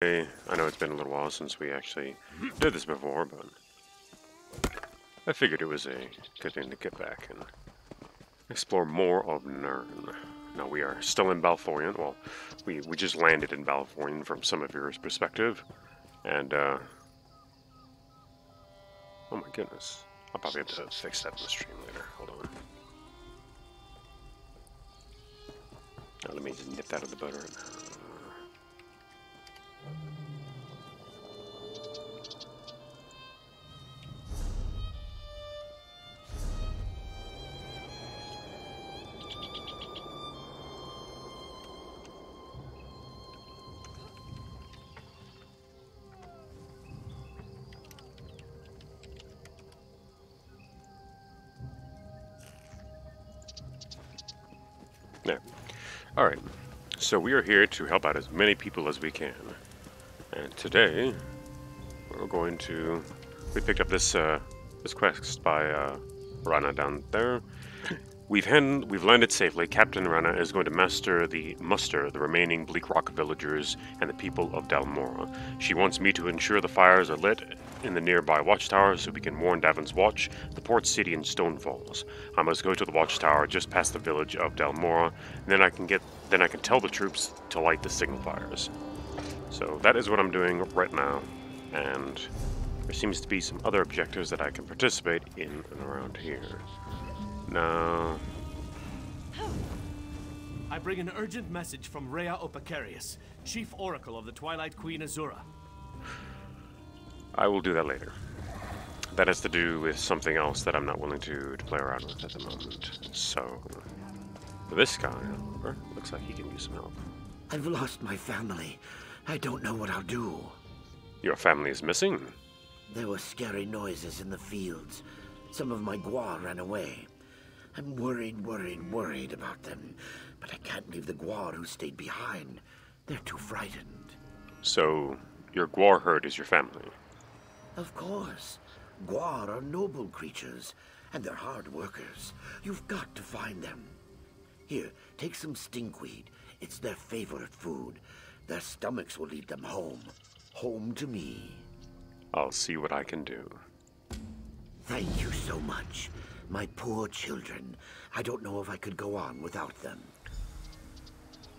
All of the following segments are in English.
I know it's been a little while since we actually did this before, but I figured it was a good thing to get back and explore more of Nirn. Now we are still in Balforian. Well, we just landed in Balforian from some of your perspective, and oh my goodness, I'll probably have to fix that in the stream later. Hold on. Now let me just nip that out of the butter. There. Alright, so we are here to help out as many people as we can. And today, we're going to... We picked up this this quest by Rana down there. We've landed safely. Captain Rana is going to muster the remaining Bleak Rock villagers and the people of Dalmora. She wants me to ensure the fires are lit in the nearby watchtower so we can warn Davon's Watch, the port city in Stonefalls. I must go to the watchtower just past the village of Dalmora, and then I can tell the troops to light the signal fires. So that is what I'm doing right now, and there seems to be some other objectives that I can participate in and around here. Now, I bring an urgent message from Rhea Opacarius, Chief Oracle of the Twilight Queen Azura. I will do that later. That has to do with something else that I'm not willing to play around with at the moment. So, this guy, however, looks like he can use some help. I've lost my family. I don't know what I'll do. Your family is missing? There were scary noises in the fields. Some of my Gwar ran away. I'm worried about them. But I can't leave the Gwar who stayed behind. They're too frightened. So, your Gwar herd is your family? Of course. Gwar are noble creatures, and they're hard workers. You've got to find them. Here, take some stinkweed. It's their favorite food. Their stomachs will lead them home. Home to me. I'll see what I can do. Thank you so much. My poor children. I don't know if I could go on without them.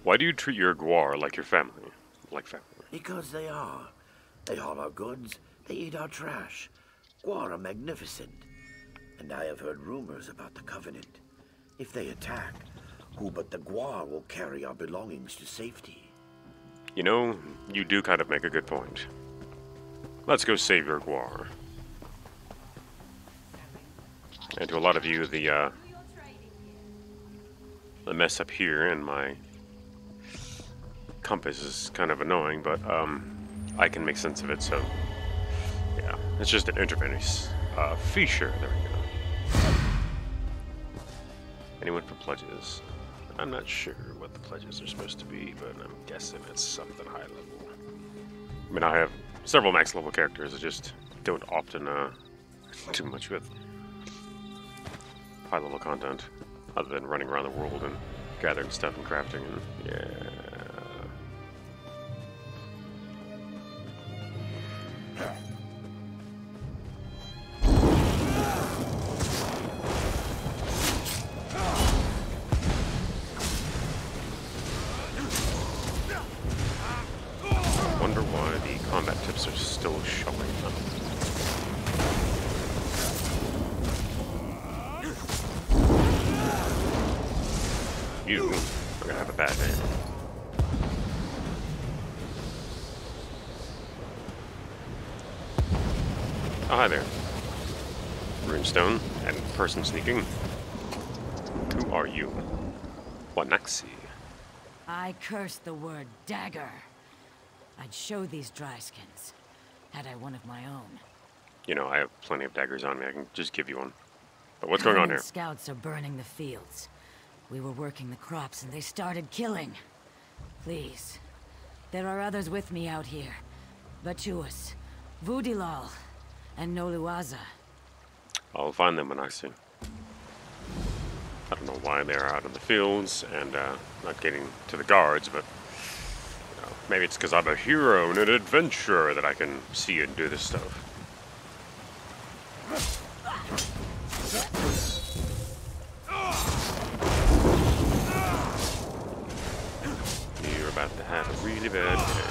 Why do you treat your Gwar like your family? Like family? Because they are. They haul our goods. They eat our trash. Gwar are magnificent. And I have heard rumors about the Covenant. If they attack, who but the Gwar will carry our belongings to safety? You know, you do kind of make a good point. Let's go save your Gwar. And to a lot of you, the mess up here in my compass is kind of annoying, but I can make sense of it, so yeah, it's just an interface feature. There we go. Anyone for pledges? I'm not sure what the pledges are supposed to be, but I'm guessing it's something high level. I mean, I have several max level characters. I just don't often do much with high level content, other than running around the world and gathering stuff and crafting, and yeah. Wonder why the combat tips are still showing up. You are gonna have a bad day. Oh, hi there. Runestone and person sneaking. Who are you? Wanaxi. I cursed the word dagger. I'd show these dryskins, had I one of my own. You know, I have plenty of daggers on me. I can just give you one. But what's going on here? Scouts are burning the fields. We were working the crops and they started killing. Please. There are others with me out here. Batuas, Vudilal, and Noluaza. I'll find them, Wanaxi. I don't know why they're out in the fields and not getting to the guards, but you know, Maybe it's because I'm a hero and an adventurer that I can see and do this stuff. You're about to have a really bad day.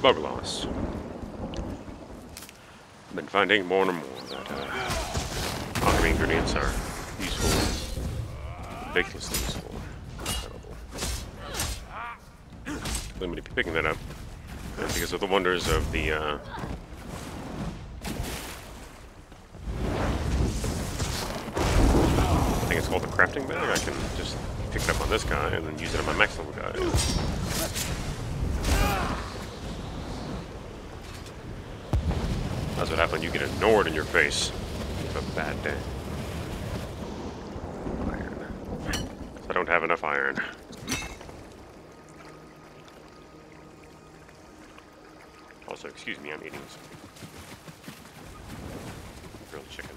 Bug loss. I've been finding more and more that alchemy ingredients are useful, ridiculously useful, incredible. I'm going to be picking that up because of the wonders of the I think it's called the crafting bag. I can just pick it up on this guy and then use it on my max level guy. That's what happens when you get ignored in your face. You have a bad day. Iron. I don't have enough iron. Also, excuse me, I'm eating some grilled chicken.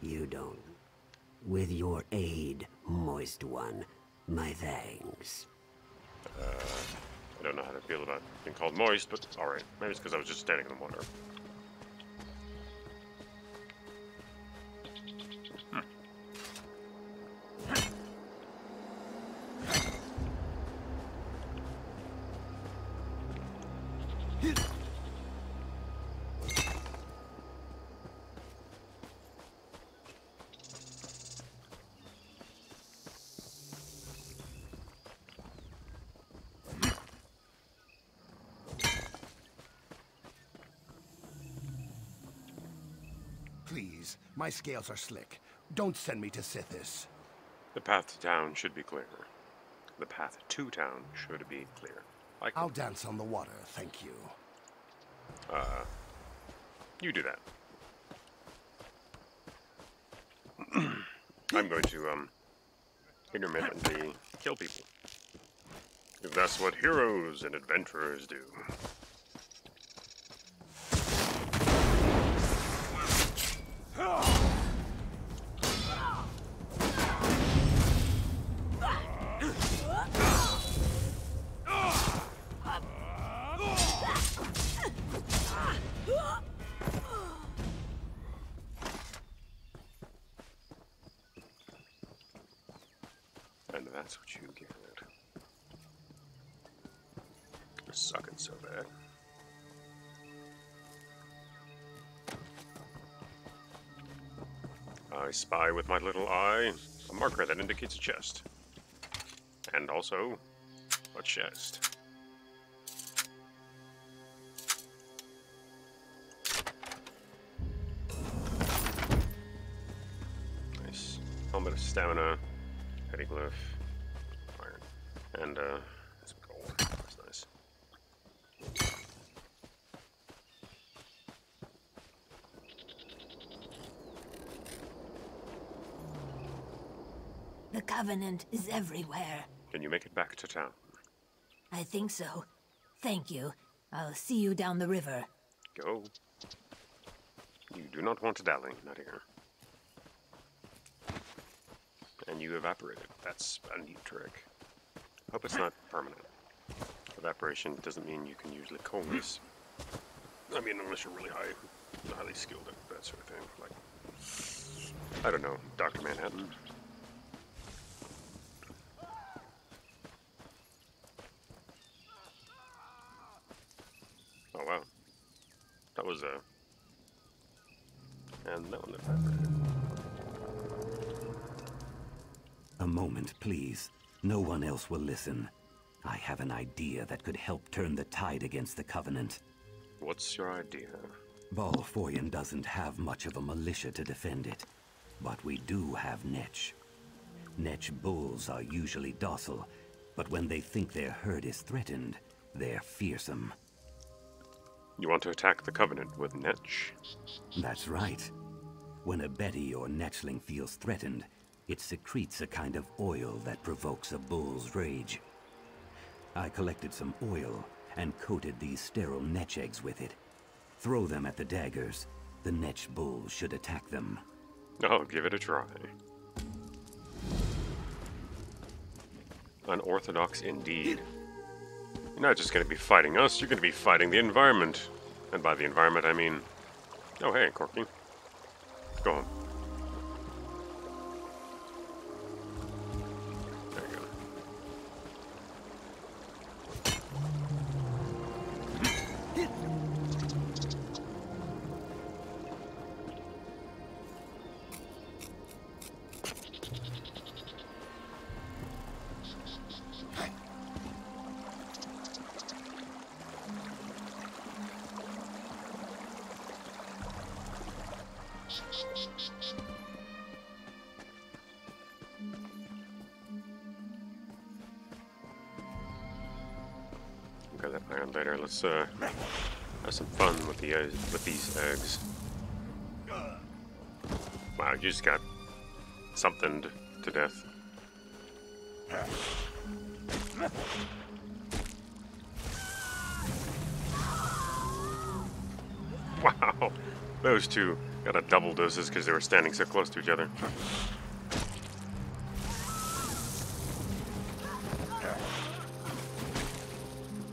You don't. With your aid, Moist One, my thanks. I don't know how to feel about being called moist, but alright. Maybe it's because I was just standing in the water. Please, my scales are slick. Don't send me to Sithis. The path to town should be clear. The path to town should be clear. I'll dance on the water, thank you. You do that. I'm going to, intermittently kill people. Because that's what heroes and adventurers do. And that's what you get. You're sucking so bad. I spy with my little eye a marker that indicates a chest. And also a chest. Nice. Helmet of stamina. Petty glyph. Iron. And some gold. That's nice. The Covenant is everywhere. Can you make it back to town? I think so. Thank you. I'll see you down the river. Go. You do not want to dally, not here. And you evaporated. That's a neat trick. Hope it's not permanent. Evaporation doesn't mean you can usually coalesce. I mean, unless you're really highly skilled at that sort of thing. Like, I don't know, Dr. Manhattan. Oh wow. That was and that one evaporated. A moment, please. No one else will listen. I have an idea that could help turn the tide against the Covenant. What's your idea? Balfoyan doesn't have much of a militia to defend it, but we do have Netch. Netch bulls are usually docile, but when they think their herd is threatened, they're fearsome. You want to attack the Covenant with Netch? That's right. When a Betty or Netchling feels threatened, it secretes a kind of oil that provokes a bull's rage. I collected some oil and coated these sterile Netch eggs with it. Throw them at the daggers. The Netch bulls should attack them. I'll give it a try. Unorthodox indeed. You're not just going to be fighting us, you're going to be fighting the environment. And by the environment, I mean... Oh, hey, Corky. Go home. There you go. Got that iron later. Let's have some fun with these eggs. Wow, you just got something to death. Wow, those two got a double doses because they were standing so close to each other.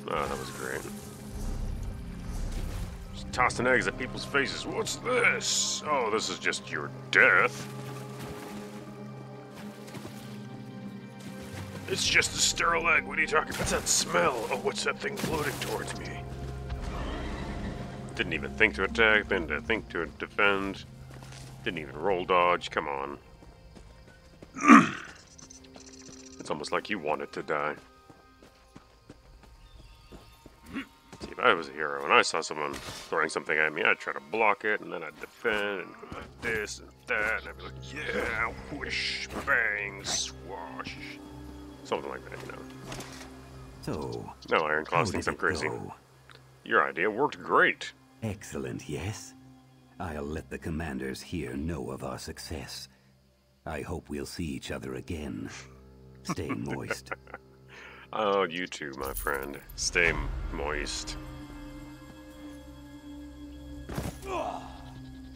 Oh, that was great. Just tossing eggs at people's faces. What's this? Oh, this is just your death. It's just a sterile egg. What are you talking about? What's that smell? Oh, what's that thing floating towards me? Didn't even think to attack, didn't think to defend. Didn't even roll dodge. Come on. It's almost like you wanted to die. See, if I was a hero and I saw someone throwing something at me, I'd try to block it, and then I'd defend, and go like this and that, and I'd be like, yeah, whoosh, bang, swash. Something like that, you know. So, No, Ironclaws thinks I'm crazy. Your idea worked great. Excellent, yes? I'll let the commanders here know of our success. I hope we'll see each other again. Stay moist. Oh, you too, my friend. Stay moist.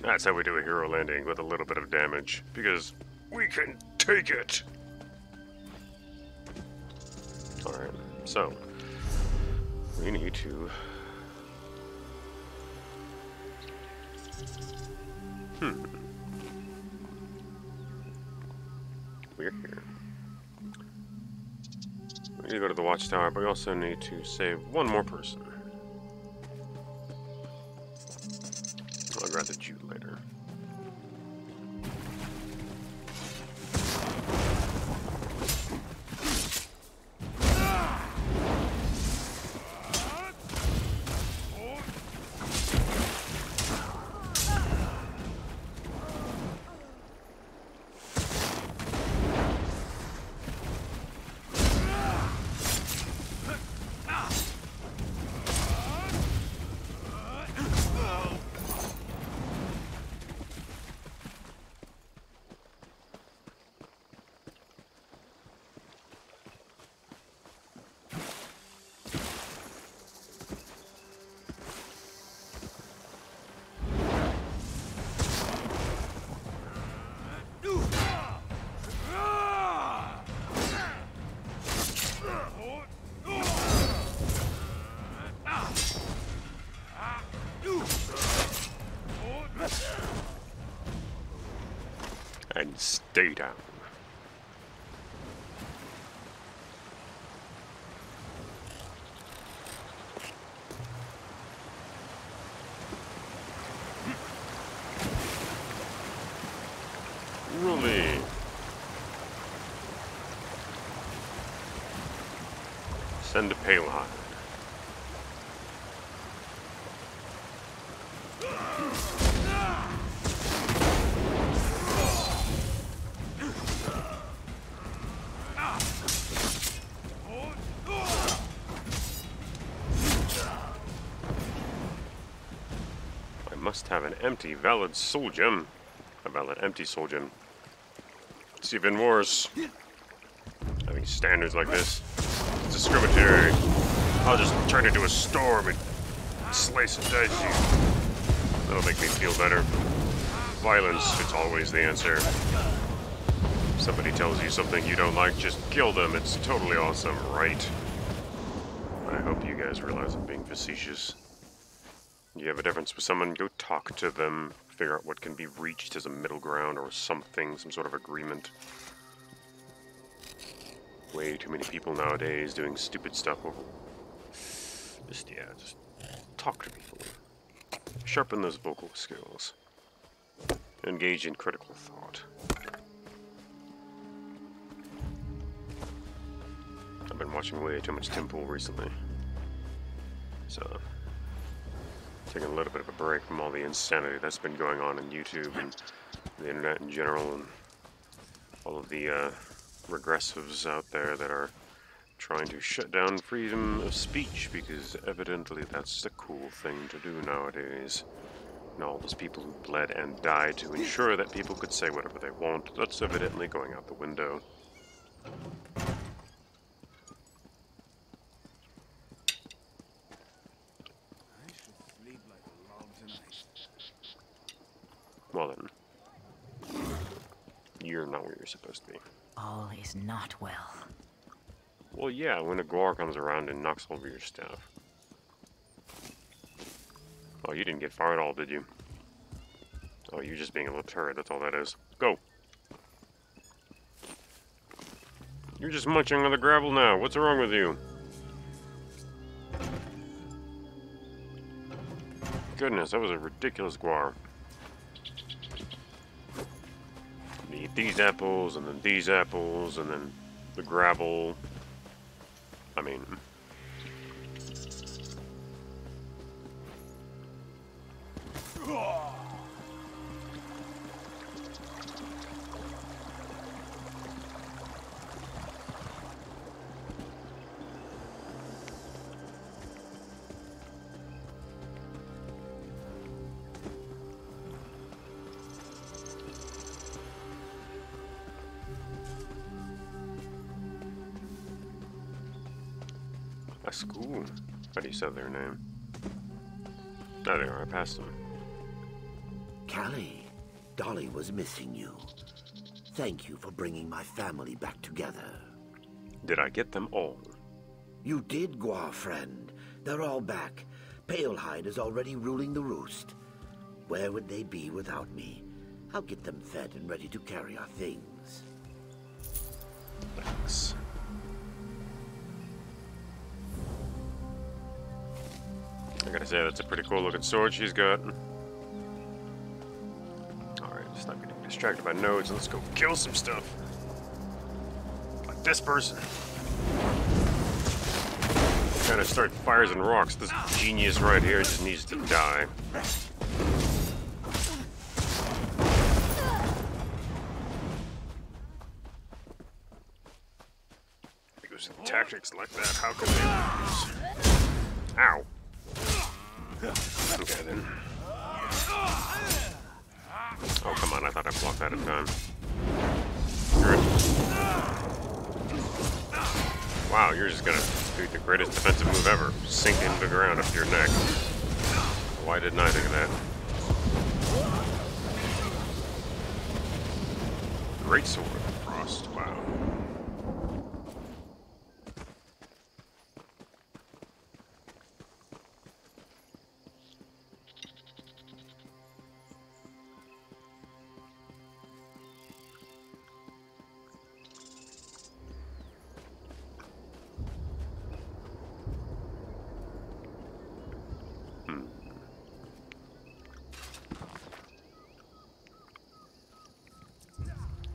That's how we do a hero landing, with a little bit of damage. Because we can take it! Alright, so... we need to... We're here. We need to go to the watchtower, but we also need to save one more person. I'll grab the Jude later. And stay down. Really? Send a payload. must have an empty valid soul gem. A valid empty soul gem. It's even worse. Having standards like this. It's discriminatory. I'll just turn into a storm and slice and dice you. That'll make me feel better. Violence is always the answer. If somebody tells you something you don't like, just kill them. It's totally awesome, right? I hope you guys realize I'm being facetious. You have a difference with someone, go talk to them. Figure out what can be reached as a middle ground or something, some sort of agreement. Way too many people nowadays doing stupid stuff over... Just talk to people. Sharpen those vocal skills. Engage in critical thought. I've been watching way too much Tim Pool recently. So, taking a little bit of a break from all the insanity that's been going on in YouTube and the internet in general, and all of the regressives out there that are trying to shut down freedom of speech, because evidently that's the cool thing to do nowadays. And all those people who bled and died to ensure that people could say whatever they want, that's evidently going out the window. Well then, you're not where you're supposed to be. All is not well. Well, yeah, when a Gwar comes around and knocks over your stuff. Oh, you didn't get far at all, did you? Oh, you're just being a little turret, that's all that is. Go! You're just munching on the gravel now. What's wrong with you? Goodness, that was a ridiculous Gwar. Need these apples, and then these apples, and then the gravel. I mean... That's cool. How do you say their name? There they are, I passed them. Callie, Dolly was missing you. Thank you for bringing my family back together. Did I get them all? You did, Gwar friend. They're all back. Palehide is already ruling the roost. Where would they be without me? I'll get them fed and ready to carry our things. Thanks. I gotta say, that's a pretty cool looking sword she's got. Alright, stop getting distracted by nodes and let's go kill some stuff. Like this person. Gotta start fires and rocks. This genius right here just needs to die. Because of tactics like that, how can they lose? Ow. Okay then. Oh come on, I thought I blocked that in time. Wow, you're just gonna do the greatest defensive move ever. Sink into the ground up to your neck. Why didn't I think of that? Great sword, Frost, wow.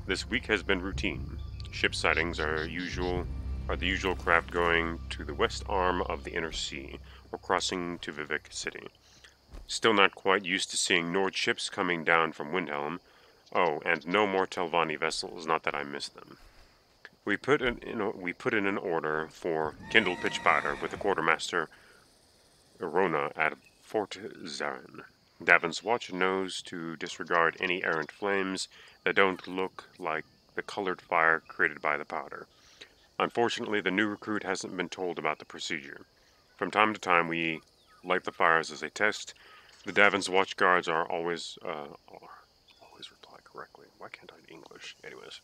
This week has been routine. Ship sightings are the usual craft going to the west arm of the inner sea, or crossing to Vivek City. Still not quite used to seeing Nord ships coming down from Windhelm. Oh, and no more Telvanni vessels, not that I miss them. We put in an order for kindled pitch powder with the quartermaster Erona at Fort Zarin. Davin's Watch knows to disregard any errant flames that don't look like the colored fire created by the powder. Unfortunately, the new recruit hasn't been told about the procedure. From time to time, we light the fires as a test. The Davin's Watch guards are always reply correctly. Why can't I English? Anyways.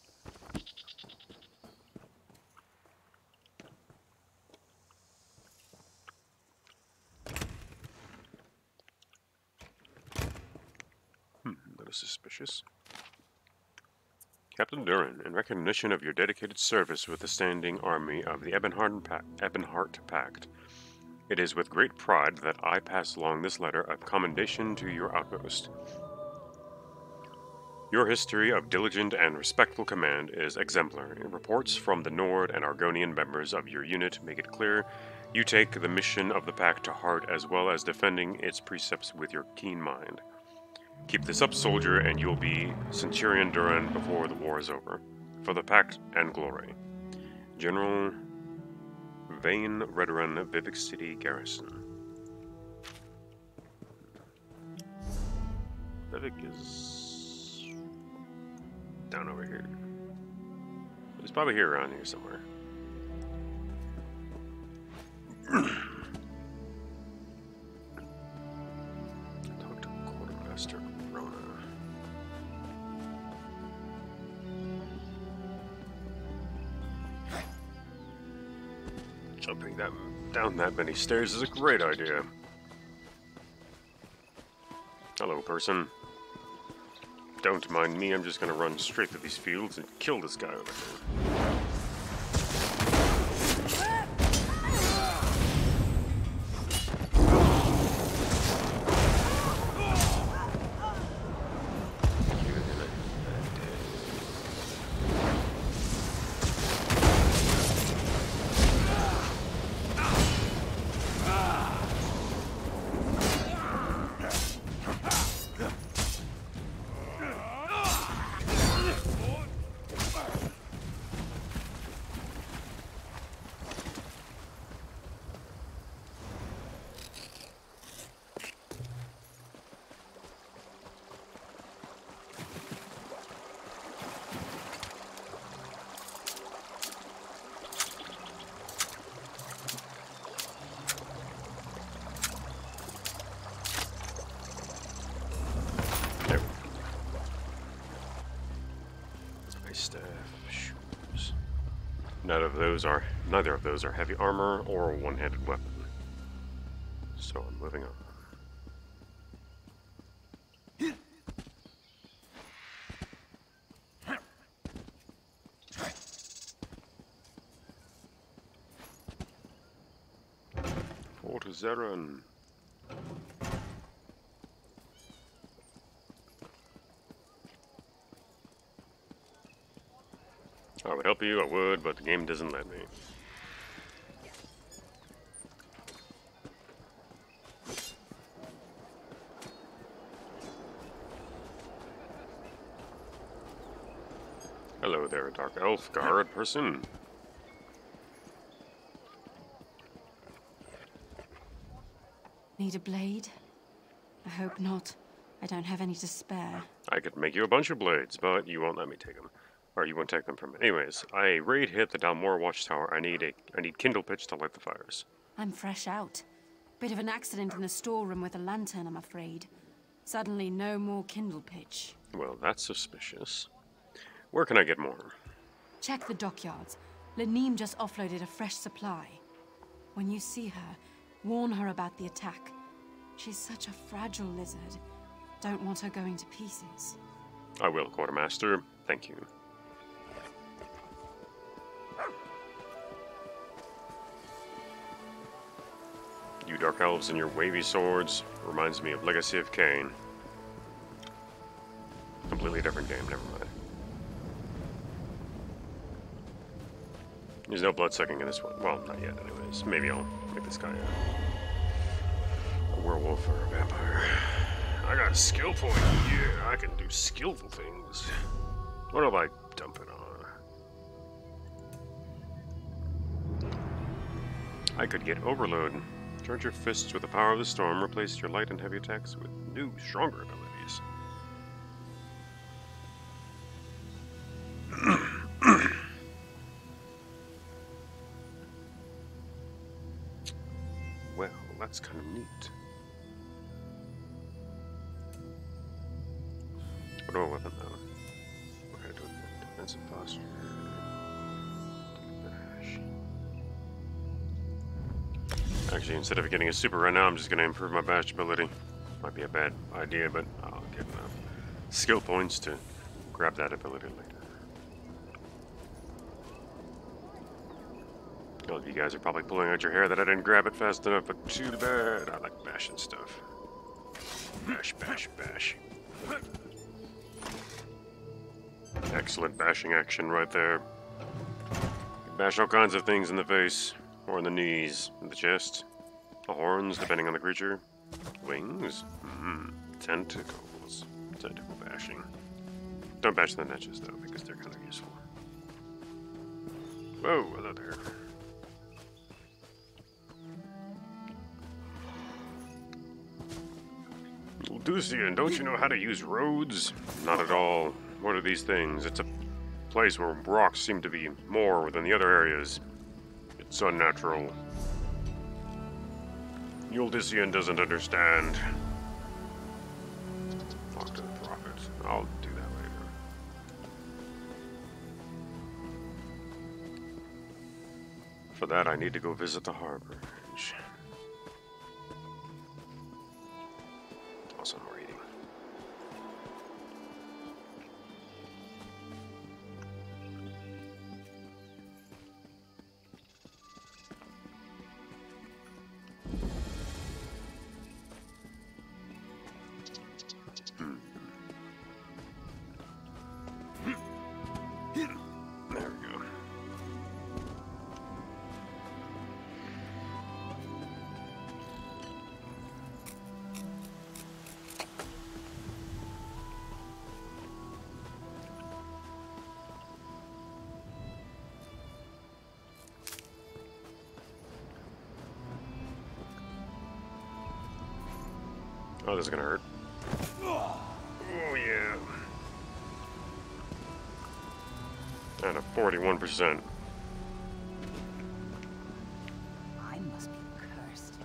That is suspicious. Captain Durin, in recognition of your dedicated service with the standing army of the Ebonheart Pact, it is with great pride that I pass along this letter of commendation to your outpost. Your history of diligent and respectful command is exemplary. Reports from the Nord and Argonian members of your unit make it clear you take the mission of the Pact to heart as well as defending its precepts with your keen mind. Keep this up, soldier, and you'll be Centurion Durin before the war is over. For the Pact and glory. General Vane Redoran, Vivek City Garrison. Vivek is down over here. He's probably here around here somewhere. Talk to Quartermaster Rona. Jumping down that many stairs is a great idea. Hello, person. Don't mind me, I'm just gonna run straight through these fields and kill this guy over there. Neither of those are heavy armor or a one-handed weapon. So I'm moving on. Fort Zeran. I would help you, I would, but the game doesn't let me. Hello there, Dark Elf Guard person. Need a blade? I hope not. I don't have any to spare. I could make you a bunch of blades, but you won't let me take them. Or you won't take them from me. Anyways, I raid hit the Dalmor Watchtower. I need kindle pitch to light the fires. I'm fresh out. Bit of an accident in the storeroom with a lantern, I'm afraid. Suddenly, no more kindle pitch. Well, that's suspicious. Where can I get more? Check the dockyards. Laneem just offloaded a fresh supply. When you see her, warn her about the attack. She's such a fragile lizard. Don't want her going to pieces. I will, Quartermaster. Thank you. You Dark Elves and your wavy swords reminds me of Legacy of Kain. Completely different game, never mind. There's no blood-sucking in this one. Well, not yet, anyways. Maybe I'll make this guy a werewolf or a vampire. I got a skill point. Yeah, I can do skillful things. What if I dump it on? I could get Overload. Charge your fists with the power of the storm. Replace your light and heavy attacks with new, stronger abilities. Well, that's kind of neat. What do I weapon though? We're gonna do a defensive posture. Bash. Actually, instead of getting a super right now, I'm just gonna improve my bash ability. Might be a bad idea, but I'll get enough skill points to grab that ability later. All of you guys are probably pulling out your hair that I didn't grab it fast enough, but too bad. I like bashing stuff. Bash, bash, bash. Excellent bashing action right there. You bash all kinds of things in the face, or in the knees, in the chest, the horns, depending on the creature, wings, tentacles, tentacle bashing. Don't bash the niches though, because they're kind of useful. Whoa, hello there. Ylducian, don't you know how to use roads? Not at all. What are these things? It's a place where rocks seem to be more than the other areas. It's unnatural. Ylducian doesn't understand. Talk to the prophet. I'll do that later. For that, I need to go visit the harbor. Also, more eating. There we go. Oh, this is gonna hurt. Oh, yeah. At a 41%. I must be cursed.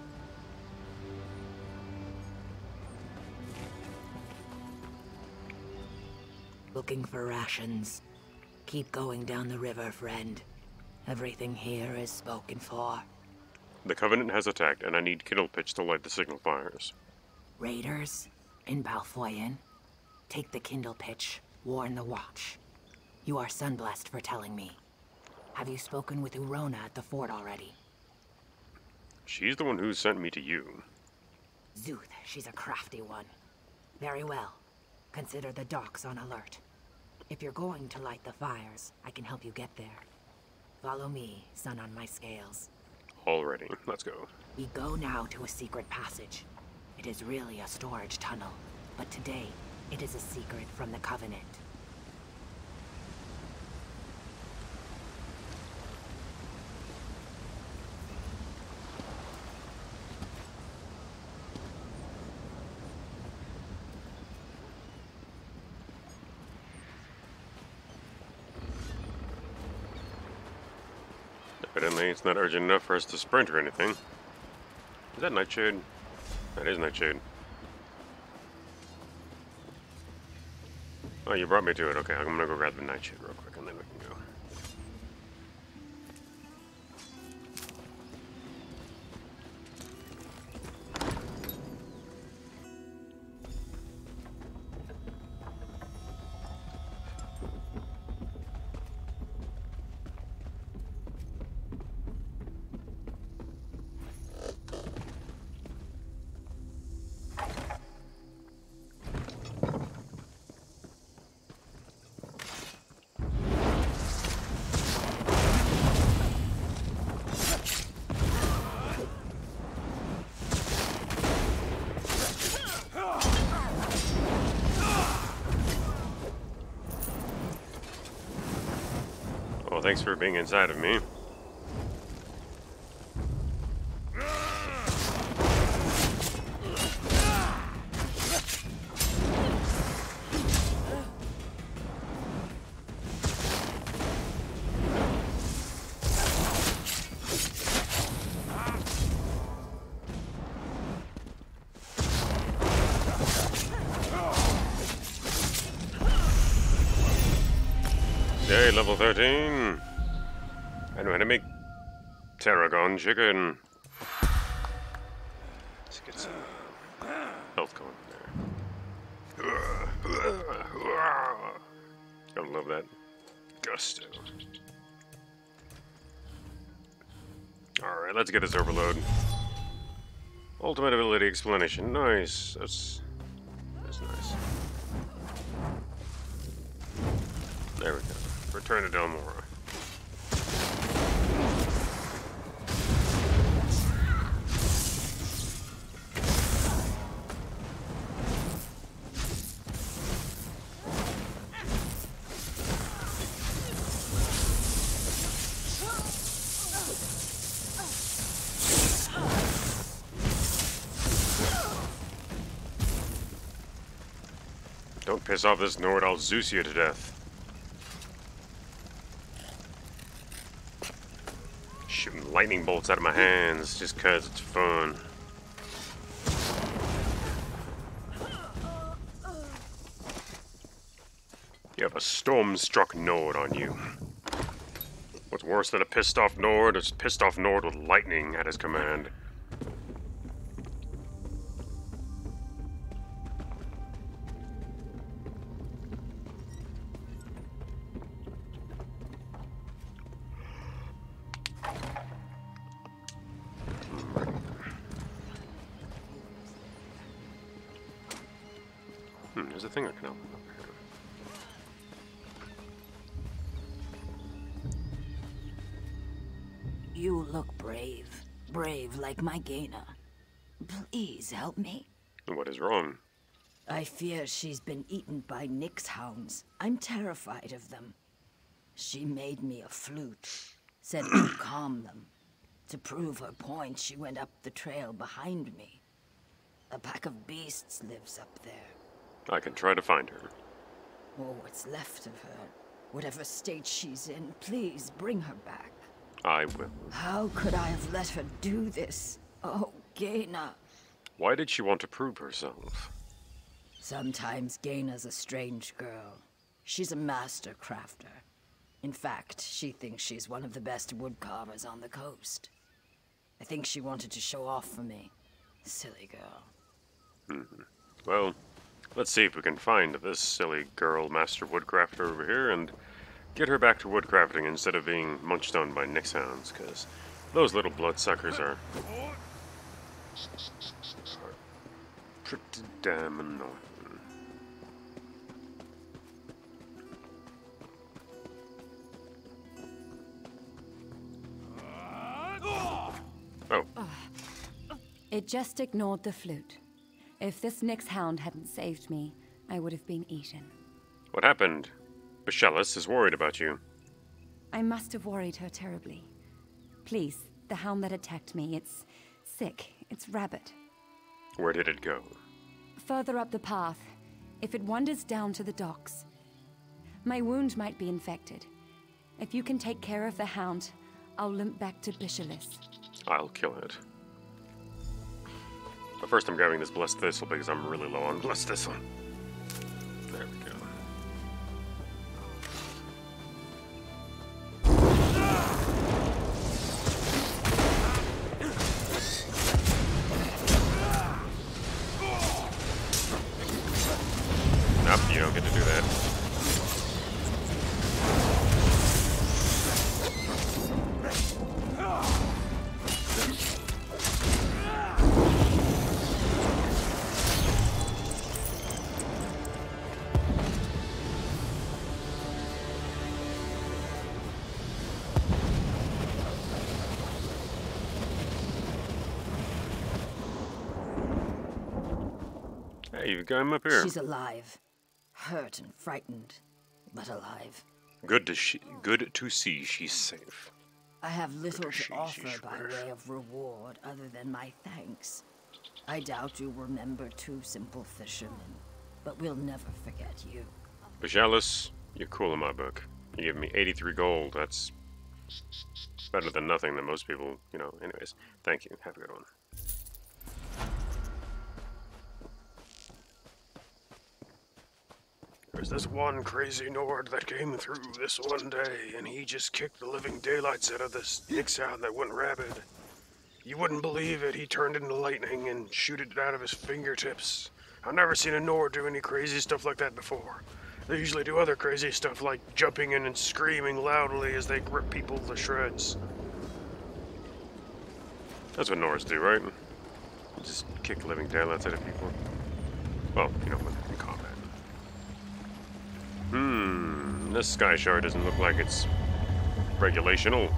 Looking for rations. Keep going down the river, friend. Everything here is spoken for. The Covenant has attacked, and I need kindle pitch to light the signal fires. Raiders in Balfoyen. Take the kindle pitch. Warn the watch. You are sunblessed for telling me. Have you spoken with Urona at the fort already? She's the one who sent me to you. Zuth, she's a crafty one. Very well. Consider the docks on alert. If you're going to light the fires, I can help you get there. Follow me, sun on my scales. Already. Let's go. We go now to a secret passage. It is really a storage tunnel, but today, it is a secret from the Covenant. Evidently, it's not urgent enough for us to sprint or anything. Is that Nightshade? That is Nightshade. Oh, you brought me to it. Okay, I'm gonna go grab the Nightshade real quick, and then we can go. Well, thanks for being inside of me. Yay, level 13. I know how to make tarragon chicken. Let's get some health going there. Gotta love that gusto. Alright, let's get this overload. Ultimate ability explanation. Nice. That's nice. There we go. Return to Delmora. Don't piss off this Nord, I'll Zeus you to death. Shooting lightning bolts out of my hands just cause it's fun. You have a storm-struck Nord on you. What's worse than a pissed-off Nord is a pissed-off Nord with lightning at his command. There's a thing I can open up here. You look brave. Brave like my Gaina. Please help me. What is wrong? I fear she's been eaten by Nyx hounds. I'm terrified of them. She made me a flute. Said it would calm them. To prove her point, she went up the trail behind me. A pack of beasts lives up there. I can try to find her. Oh, what's left of her. Whatever state she's in, please bring her back. I will. How could I have let her do this? Oh, Gaina. Why did she want to prove herself? Sometimes Gaina's a strange girl. She's a master crafter. In fact, she thinks she's one of the best woodcarvers on the coast. I think she wanted to show off for me. Silly girl. Well, let's see if we can find this silly girl master woodcrafter over here and get her back to woodcrafting instead of being munched on by Nyx hounds, because those little bloodsuckers are pretty damn annoying. Oh. It just ignored the flute. If this Nyx hound hadn't saved me, I would have been eaten. What happened? Bacillus is worried about you. I must have worried her terribly. Please, the hound that attacked me, it's sick. It's rabid. Where did it go? Further up the path. If it wanders down to the docks. My wound might be infected. If you can take care of the hound, I'll limp back to Bacillus. I'll kill it. But first I'm grabbing this Blessed Thistle because I'm really low on Blessed Thistle. There we go. Nope, you don't get to do that. Hey, you've got him up here. She's alive. Hurt and frightened, but alive. Good to see she's safe. I have little She- to offer she's by worth. way of reward other than my thanks. I doubt you remember two simple fishermen, but we'll never forget you. Bacillus, you're cool in my book. You give me 83 gold. That's better than nothing that most people, you know. Anyways, thank you. Have a good one. There's this one crazy Nord that came through this one day, and he just kicked the living daylights out of this Nixhound that went rabid. You wouldn't believe it, he turned into lightning and shoot it out of his fingertips. I've never seen a Nord do any crazy stuff like that before. They usually do other crazy stuff like jumping in and screaming loudly as they rip people to shreds. That's what Nords do, right? Just kick living daylights out of people. Well, you know, in combat. This sky shard doesn't look like it's regulational.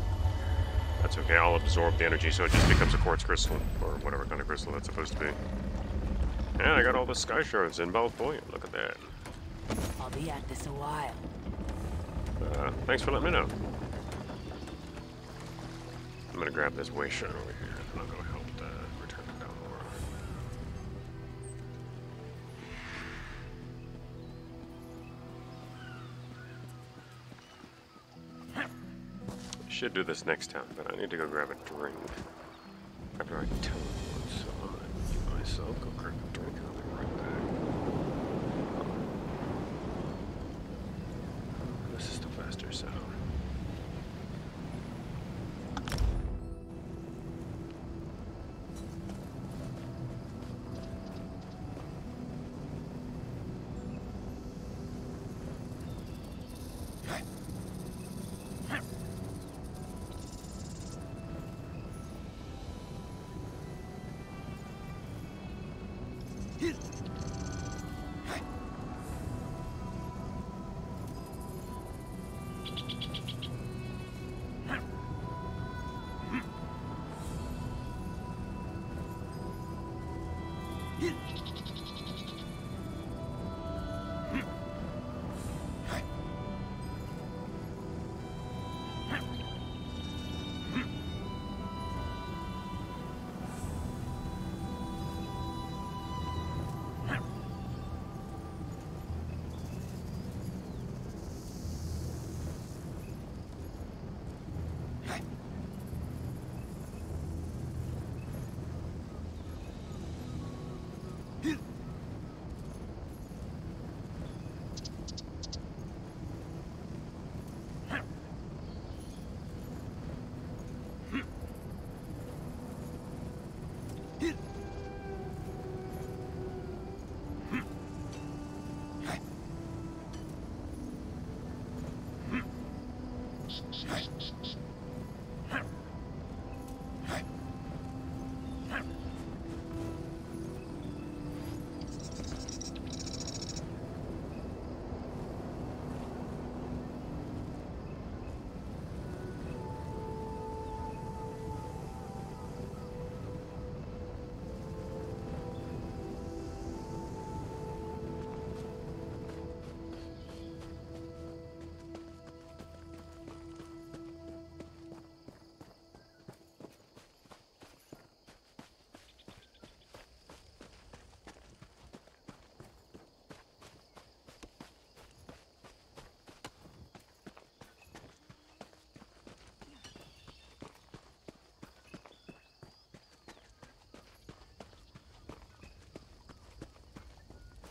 That's okay, I'll absorb the energy so it just becomes a quartz crystal, or whatever kind of crystal that's supposed to be. And I got all the sky shards in Balfoy. Look at that. I'll be at this a while. Thanks for letting me know. I'm gonna grab this way shard over here, and I'll go help return it down more. Should do this next time, but I need to go grab a drink after I tell one, so I'm gonna mute myself, go grab a drink, and I'll be right back. This is the faster sound.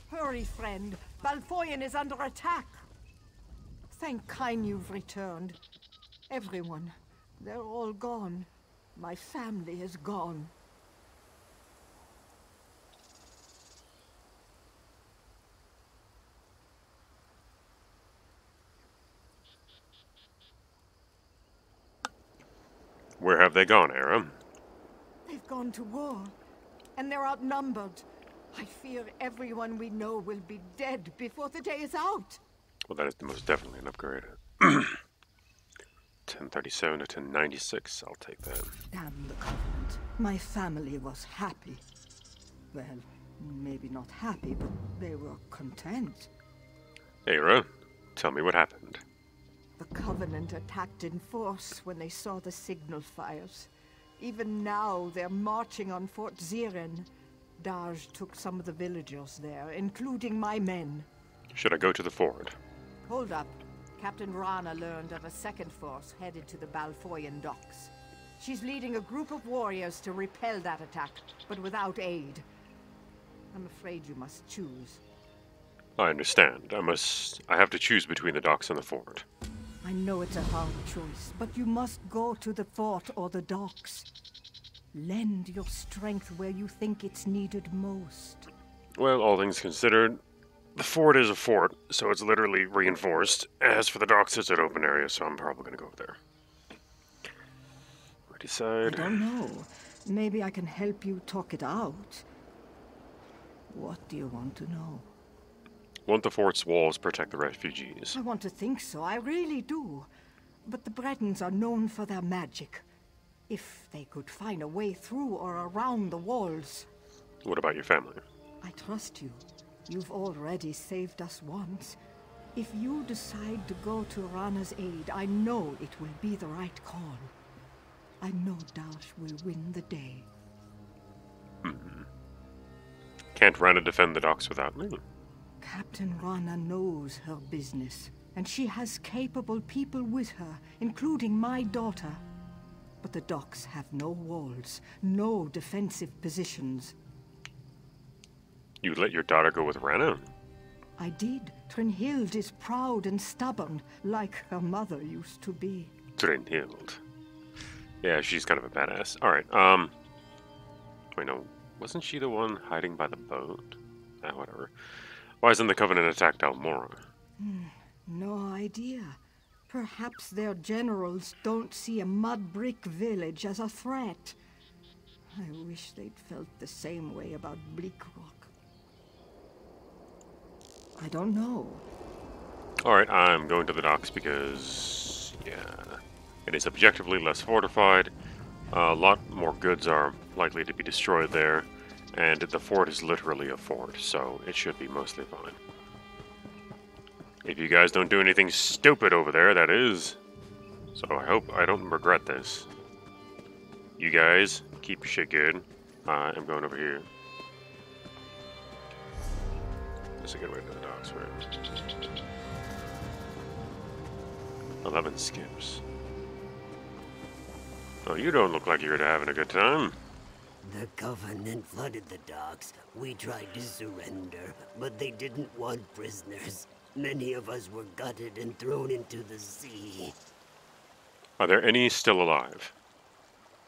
Hurry, friend. Balfoyan is under attack. Thank Kine you've returned. Everyone. They're all gone. My family is gone. Where have they gone, Aram? They've gone to war. And they're outnumbered. I fear everyone we know will be dead before the day is out. Well, that is most definitely an upgrade. 1037 to 1096, I'll take that. Damn the Covenant. My family was happy. Well, maybe not happy, but they were content. Aira, tell me what happened. The Covenant attacked in force when they saw the signal fires. Even now, they're marching on Fort Ziren. Darj took some of the villagers there, including my men. Should I go to the ford? Hold up. Captain Rana learned of a second force headed to the Balfoyan docks. She's leading a group of warriors to repel that attack, but without aid. I'm afraid you must choose. I understand. I have to choose between the docks and the fort. I know it's a hard choice, but you must go to the fort or the docks. Lend your strength where you think it's needed most. Well, all things considered, the fort is a fort, so it's literally reinforced. As for the docks, it's an open area, so I'm probably gonna go there. We decide. I don't know. Maybe I can help you talk it out. What do you want to know? Won't the fort's walls protect the refugees? I want to think so, I really do. But the Bretons are known for their magic. If they could find a way through or around the walls. What about your family? I trust you. You've already saved us once. If you decide to go to Rana's aid, I know it will be the right call. I know Dash will win the day. Can't Rana defend the docks without me? Captain Rana knows her business, and she has capable people with her, including my daughter. But the docks have no walls, no defensive positions. You let your daughter go with Rana? I did. Trinhild is proud and stubborn, like her mother used to be. Trinhild. Yeah, she's kind of a badass. Alright, wait, no. Wasn't she the one hiding by the boat? Ah, whatever. Why hasn't the Covenant attacked Almora? No idea. Perhaps their generals don't see a mud brick village as a threat. I wish they'd felt the same way about Bleak Rock. I don't know. Alright, I'm going to the docks because, yeah, it is objectively less fortified. A lot more goods are likely to be destroyed there, and the fort is literally a fort, so it should be mostly fine. If you guys don't do anything stupid over there, that is. So I hope I don't regret this. You guys, keep your shit good. I'm going over here. That's a good way to the docks, right? 11 skips. Oh, you don't look like you're having a good time. The Covenant flooded the docks. We tried to surrender, but they didn't want prisoners. Many of us were gutted and thrown into the sea. Are there any still alive?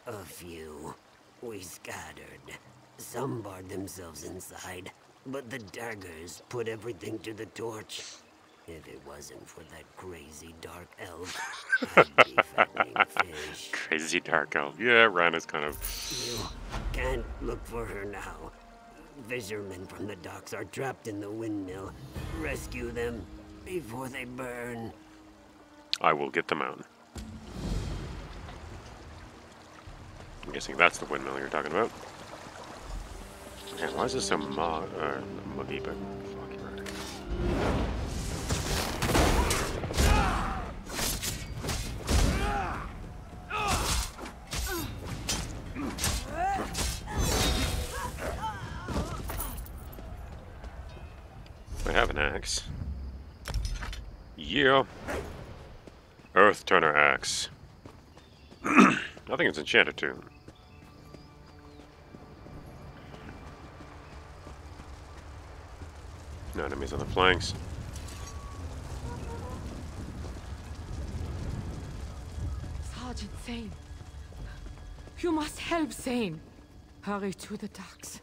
A few. We scattered. Some barred themselves inside, but the daggers put everything to the torch. If it wasn't for that crazy dark elf, I'd be fattening fish. Crazy dark elf. Yeah, Rana's kind of... You can't look for her now. Fishermen from the docks are trapped in the windmill. Rescue them before they burn. I will get them out. I'm guessing that's the windmill you're talking about. Man, why is this so muggy, but fuck, you're right. I have an axe. Yeah. Earth Turner axe. I think it's enchanted too. No enemies on the flanks. Sergeant Zane. You must help Zane. Hurry to the docks.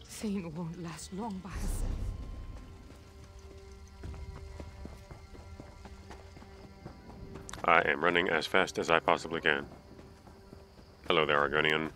Zane won't last long by herself. I am running as fast as I possibly can. Hello there, Argonian.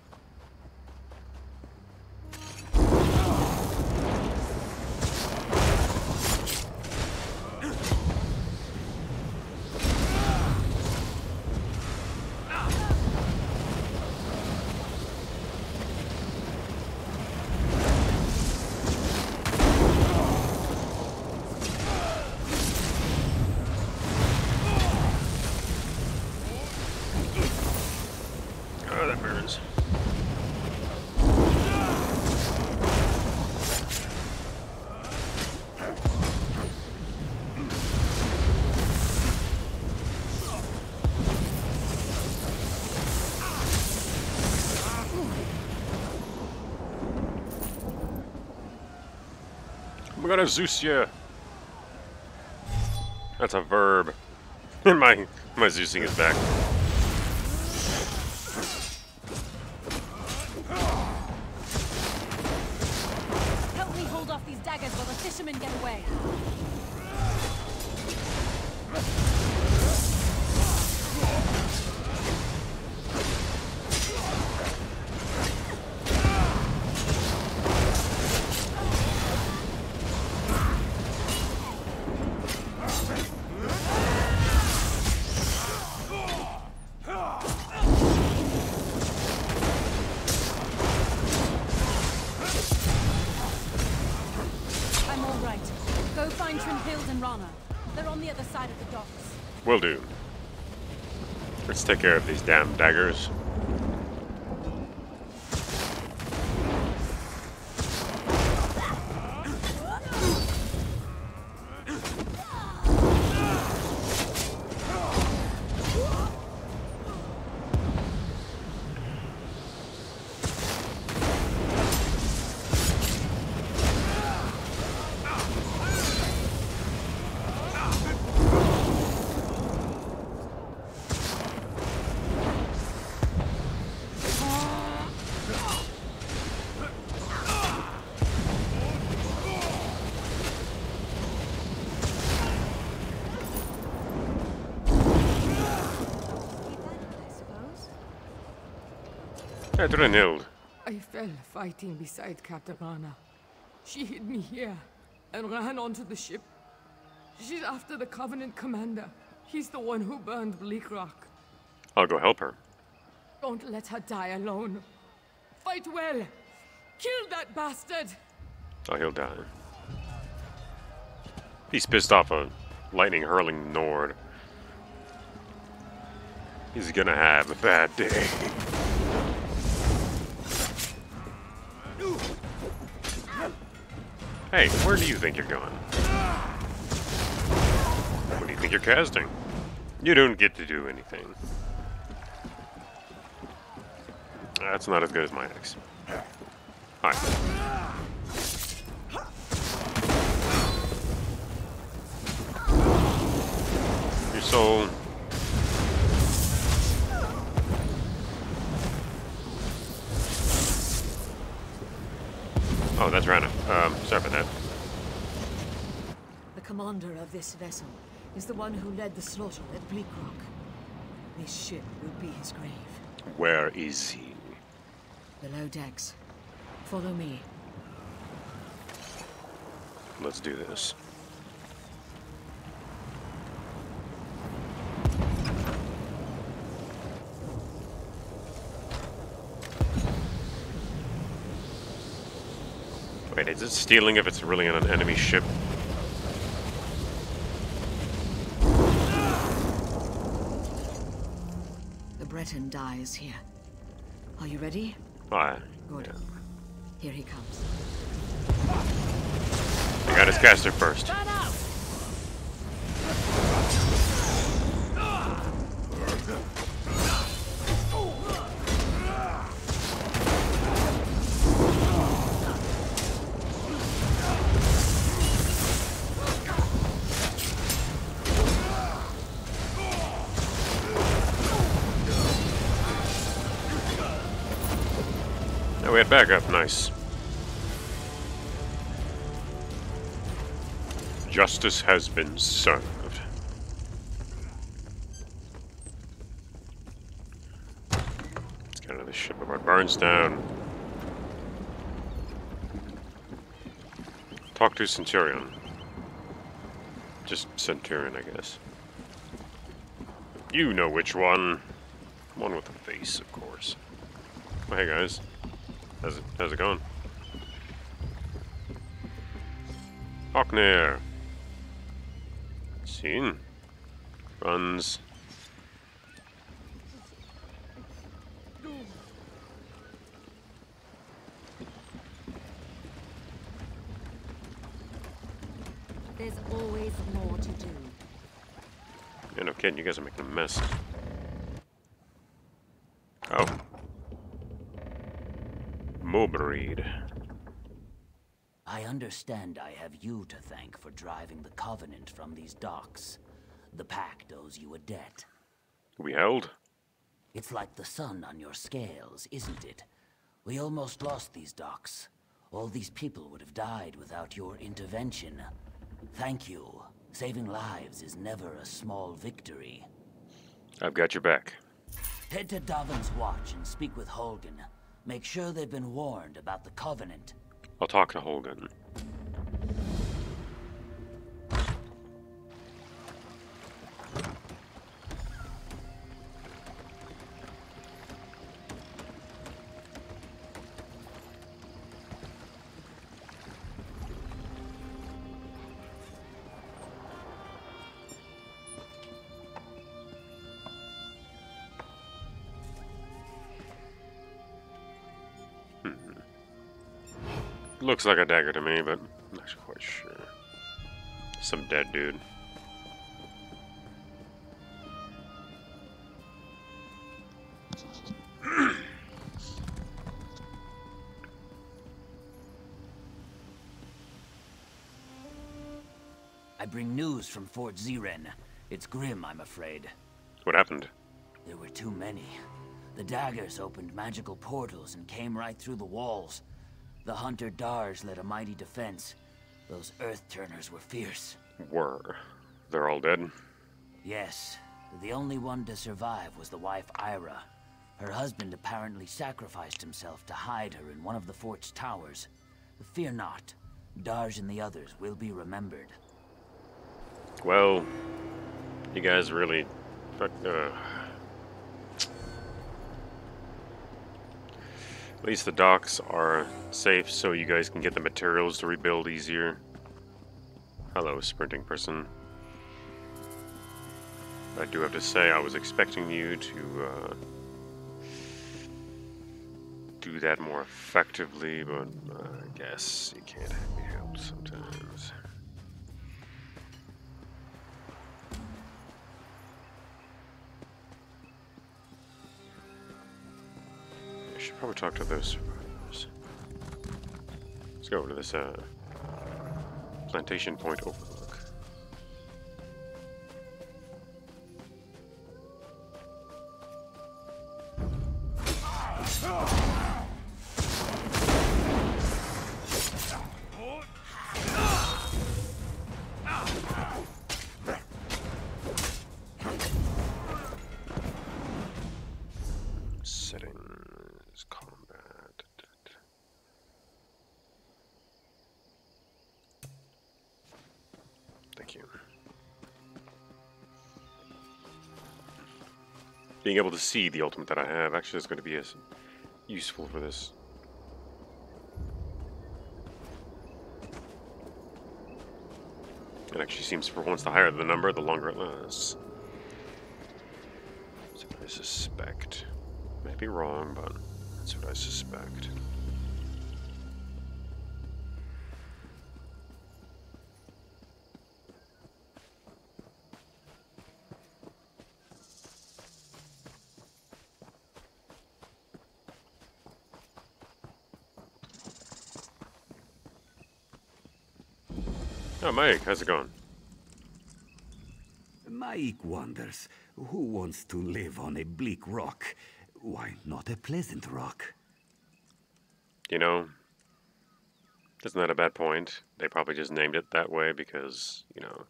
Oh, that burns. Oh my god, Ylducian! That's a verb. my Zeusing is back. Help me hold off these daggers while the fishermen get away. They're on the other side of the docks. Will do. Let's take care of these damn daggers. Adrenil. I fell fighting beside Katarana. She hid me here and ran onto the ship. She's after the Covenant commander. He's the one who burned Bleak Rock. I'll go help her. Don't let her die alone. Fight well. Kill that bastard. Oh, he'll die. He's pissed off a lightning hurling Nord. He's gonna have a bad day. Hey, where do you think you're going? What do you think you're casting? You don't get to do anything. That's not as good as my axe. Hi. Your soul. Oh, that's Rana. Sorry about that. The commander of this vessel is the one who led the slaughter at Bleak Rock. This ship will be his grave. Where is he? Below decks. Follow me. Let's do this. Wait, is it stealing if it's really on an enemy ship? The Breton dies here. Are you ready? Aye. Good. Yeah. Here he comes. I got his caster first. Oh, we had backup. Nice. Justice has been served. Let's get another ship of our burns down. Talk to Centurion. Just Centurion, I guess. You know which one. One with a face, of course. Well, hey guys. How's it going? Hockner. Seen. Runs. There's always more to do. Yeah, no kidding, you guys are making a mess. Oh. Mulberry. I understand I have you to thank for driving the Covenant from these docks. The pact owes you a debt. We held? It's like the sun on your scales, isn't it? We almost lost these docks. All these people would have died without your intervention. Thank you. Saving lives is never a small victory. I've got your back. Head to Davin's Watch and speak with Holgen. Make sure they've been warned about the Covenant. I'll talk to Holgen. Looks like a dagger to me, but I'm not quite sure. Some dead dude. I bring news from Fort Ziren. It's grim, I'm afraid. What happened? There were too many. The daggers opened magical portals and came right through the walls. The Hunter Dars led a mighty defense. Those Earth-turners were fierce. They're all dead? Yes. The only one to survive was the wife Ira. Her husband apparently sacrificed himself to hide her in one of the fort's towers. Fear not. Darj and the others will be remembered. Well, you guys really... At least the docks are safe so you guys can get the materials to rebuild easier. Hello, sprinting person. I do have to say, I was expecting you to do that more effectively, but I guess you can't be helped sometimes. I should probably talk to those survivors. Let's go over to this plantation point overlook. Settings, combat. Thank you. Being able to see the ultimate that I have actually is going to be useful for this. It actually seems, for once, the higher the number, the longer it lasts. That's what I suspect. Might be wrong, but that's what I suspect. Oh, Mike, how's it going? Mike wonders, who wants to live on a bleak rock? Why not a pleasant rock? You know, isn't that a bad point? They probably just named it that way because, you know,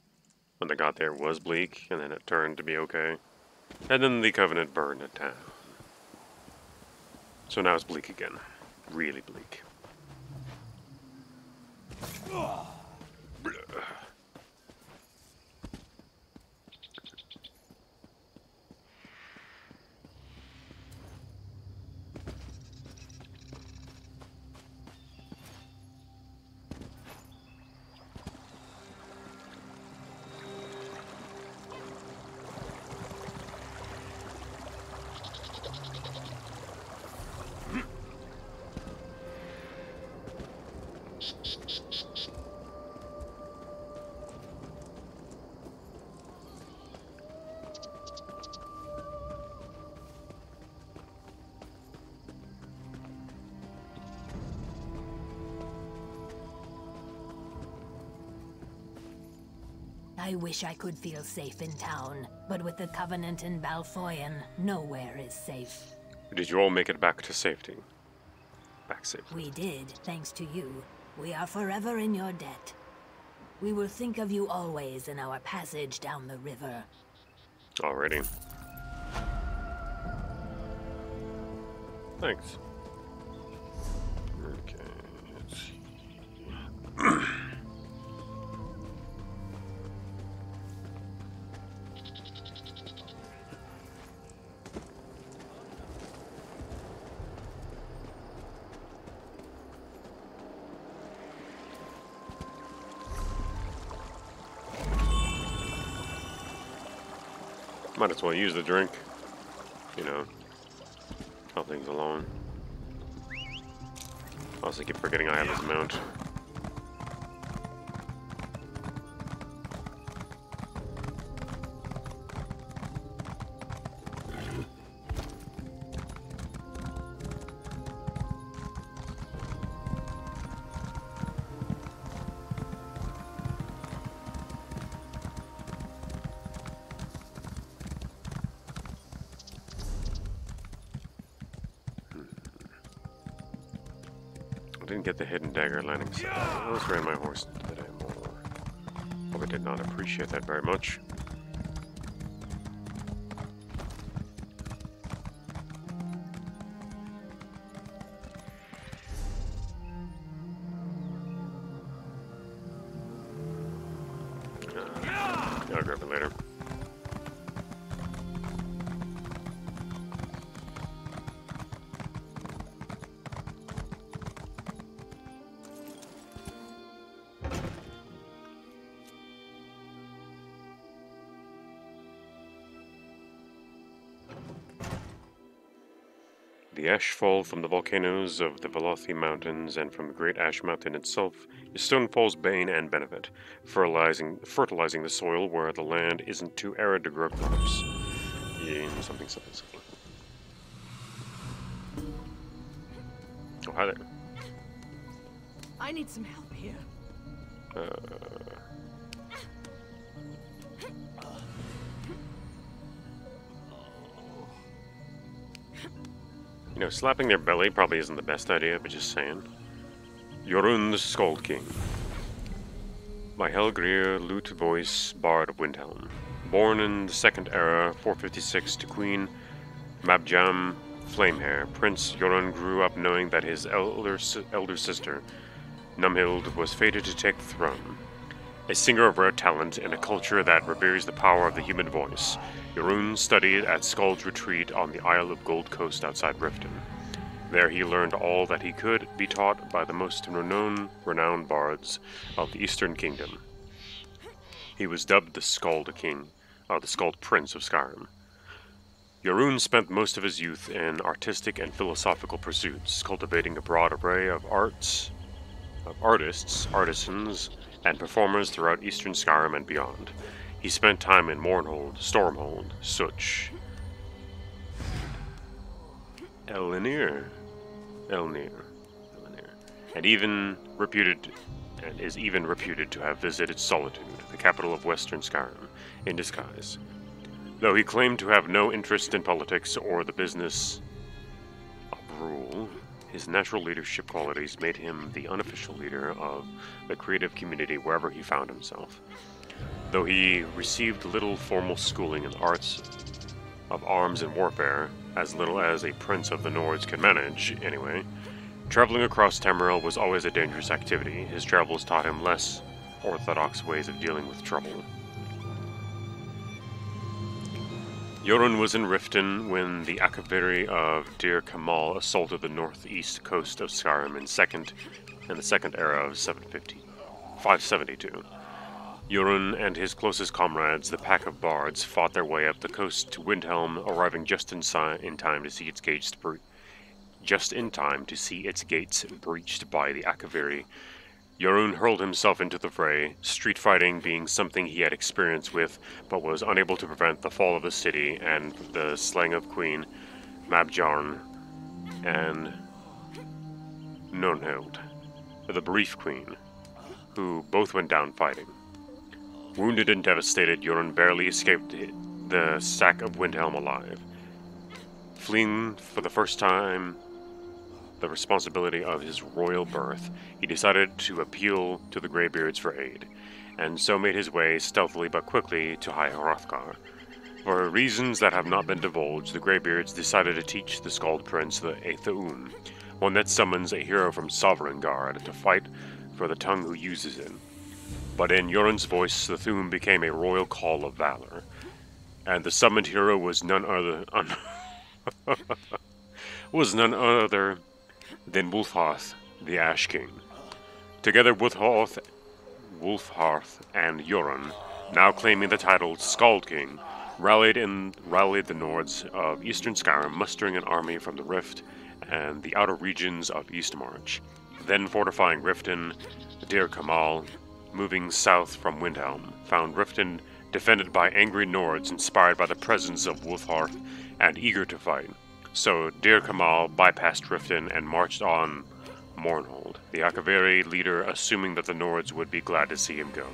when they got there it was bleak, and then it turned to be okay. And then the Covenant burned it down. So now it's bleak again. Really bleak. I wish I could feel safe in town, but with the Covenant in Balfoyan, nowhere is safe. Did you all make it back to safety? Back safe. We did, thanks to you. We are forever in your debt. We will think of you always in our passage down the river. Alrighty. Thanks. Okay, let's see. Might as well use the drink, you know, help things along. Also keep forgetting I have his mount. I didn't get the hidden dagger landing set. I almost ran my horse into the damn wall. Probably did not appreciate that very much. I'll grab it later. The ash fall from the volcanoes of the Velothi Mountains and from the Great Ash Mountain itself is Stonefall's bane and benefit, fertilizing the soil where the land isn't too arid to grow crops. Yeah, something. Oh, hi there. I need some help here. You know, slapping their belly probably isn't the best idea, but just saying. Jorunn the Skald King. By Helgrir, lute voice, bard of Windhelm. Born in the Second Era, 456 to Queen Mabjam Flamehair, Prince Jorunn grew up knowing that his elder sister, Numhild, was fated to take the throne. A singer of rare talent in a culture that reveres the power of the human voice, Jorunn studied at Skald's Retreat on the Isle of Gold Coast outside Riften. There he learned all that he could be taught by the most renowned bards of the Eastern Kingdom. He was dubbed the Skald King, the Skald Prince of Skyrim. Jorunn spent most of his youth in artistic and philosophical pursuits, cultivating a broad array of artists, artisans, and performers throughout Eastern Skyrim and beyond. He spent time in Mournhold, Stormhold, Such, Elnir, and is even reputed to have visited Solitude, the capital of Western Skyrim, in disguise. Though he claimed to have no interest in politics or the business of rule, his natural leadership qualities made him the unofficial leader of the creative community wherever he found himself. Though he received little formal schooling in the arts of arms and warfare, as little as a prince of the Nords could manage, anyway, traveling across Tamriel was always a dangerous activity. His travels taught him less orthodox ways of dealing with trouble. Jorunn was in Riften when the Akaviri of Dir Kamal assaulted the northeast coast of Skyrim in the second era of 572. Jorunn and his closest comrades, the Pack of Bards, fought their way up the coast to Windhelm, arriving just in time to see its gates breached by the Akaviri. Jorunn hurled himself into the fray, street fighting being something he had experience with, but was unable to prevent the fall of the city and the slaying of Queen Mabjarn and Nunhild, the Brief Queen, who both went down fighting. Wounded and devastated, Yoren barely escaped the sack of Windhelm alive. Fleeing for the first time the responsibility of his royal birth, he decided to appeal to the Greybeards for aid, and so made his way stealthily but quickly to High Hrothgar. For reasons that have not been divulged, the Greybeards decided to teach the Skald Prince the Aethaun, one that summons a hero from Sovngarde to fight for the tongue who uses it. But in Yoren's voice, the Thum became a royal call of valor, and the summoned hero was none other than Wulfharth, the Ash King. Together, Wulfharth and Yoren, now claiming the title Skald King, rallied the Nords of Eastern Skyrim, mustering an army from the Rift and the outer regions of Eastmarch, then fortifying Riften. Dir Kamal, moving south from Windhelm, found Riften defended by angry Nords inspired by the presence of Wulfharth and eager to fight. So Dir Kamal bypassed Riften and marched on Mournhold, the Akaviri leader, assuming that the Nords would be glad to see him go.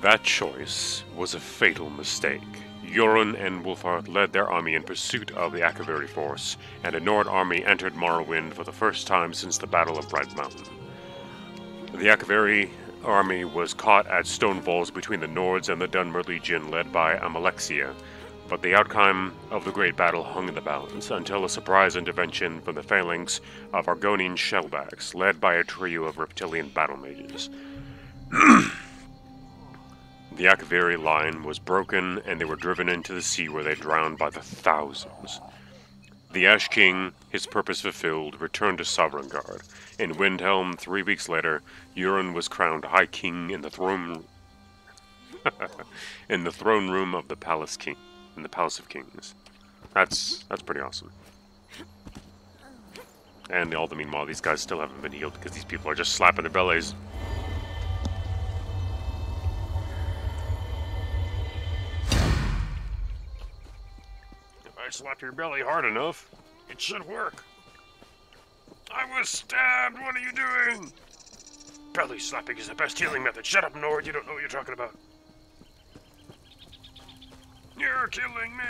That choice was a fatal mistake. Yoren and Wulfharth led their army in pursuit of the Akaviri force, and a Nord army entered Morrowind for the first time since the Battle of Bright Mountain. The Akaviri army was caught at Stonefalls between the Nords and the Dunmer Legion led by Amalexia, but the outcome of the great battle hung in the balance until a surprise intervention from the phalanx of Argonian shellbacks, led by a trio of reptilian battle mages. The Akaviri line was broken, and they were driven into the sea where they drowned by the thousands. The Ash King, his purpose fulfilled, returned to Sovngarde. In Windhelm, 3 weeks later, Yoren was crowned High King in the throne room of the Palace King. In the Palace of Kings. That's pretty awesome. And all the meanwhile, these guys still haven't been healed because these people are just slapping their bellies. If I slap your belly hard enough, it should work. I was stabbed! What are you doing? Belly slapping is the best healing method. Shut up, Nord. You don't know what you're talking about. You're killing me!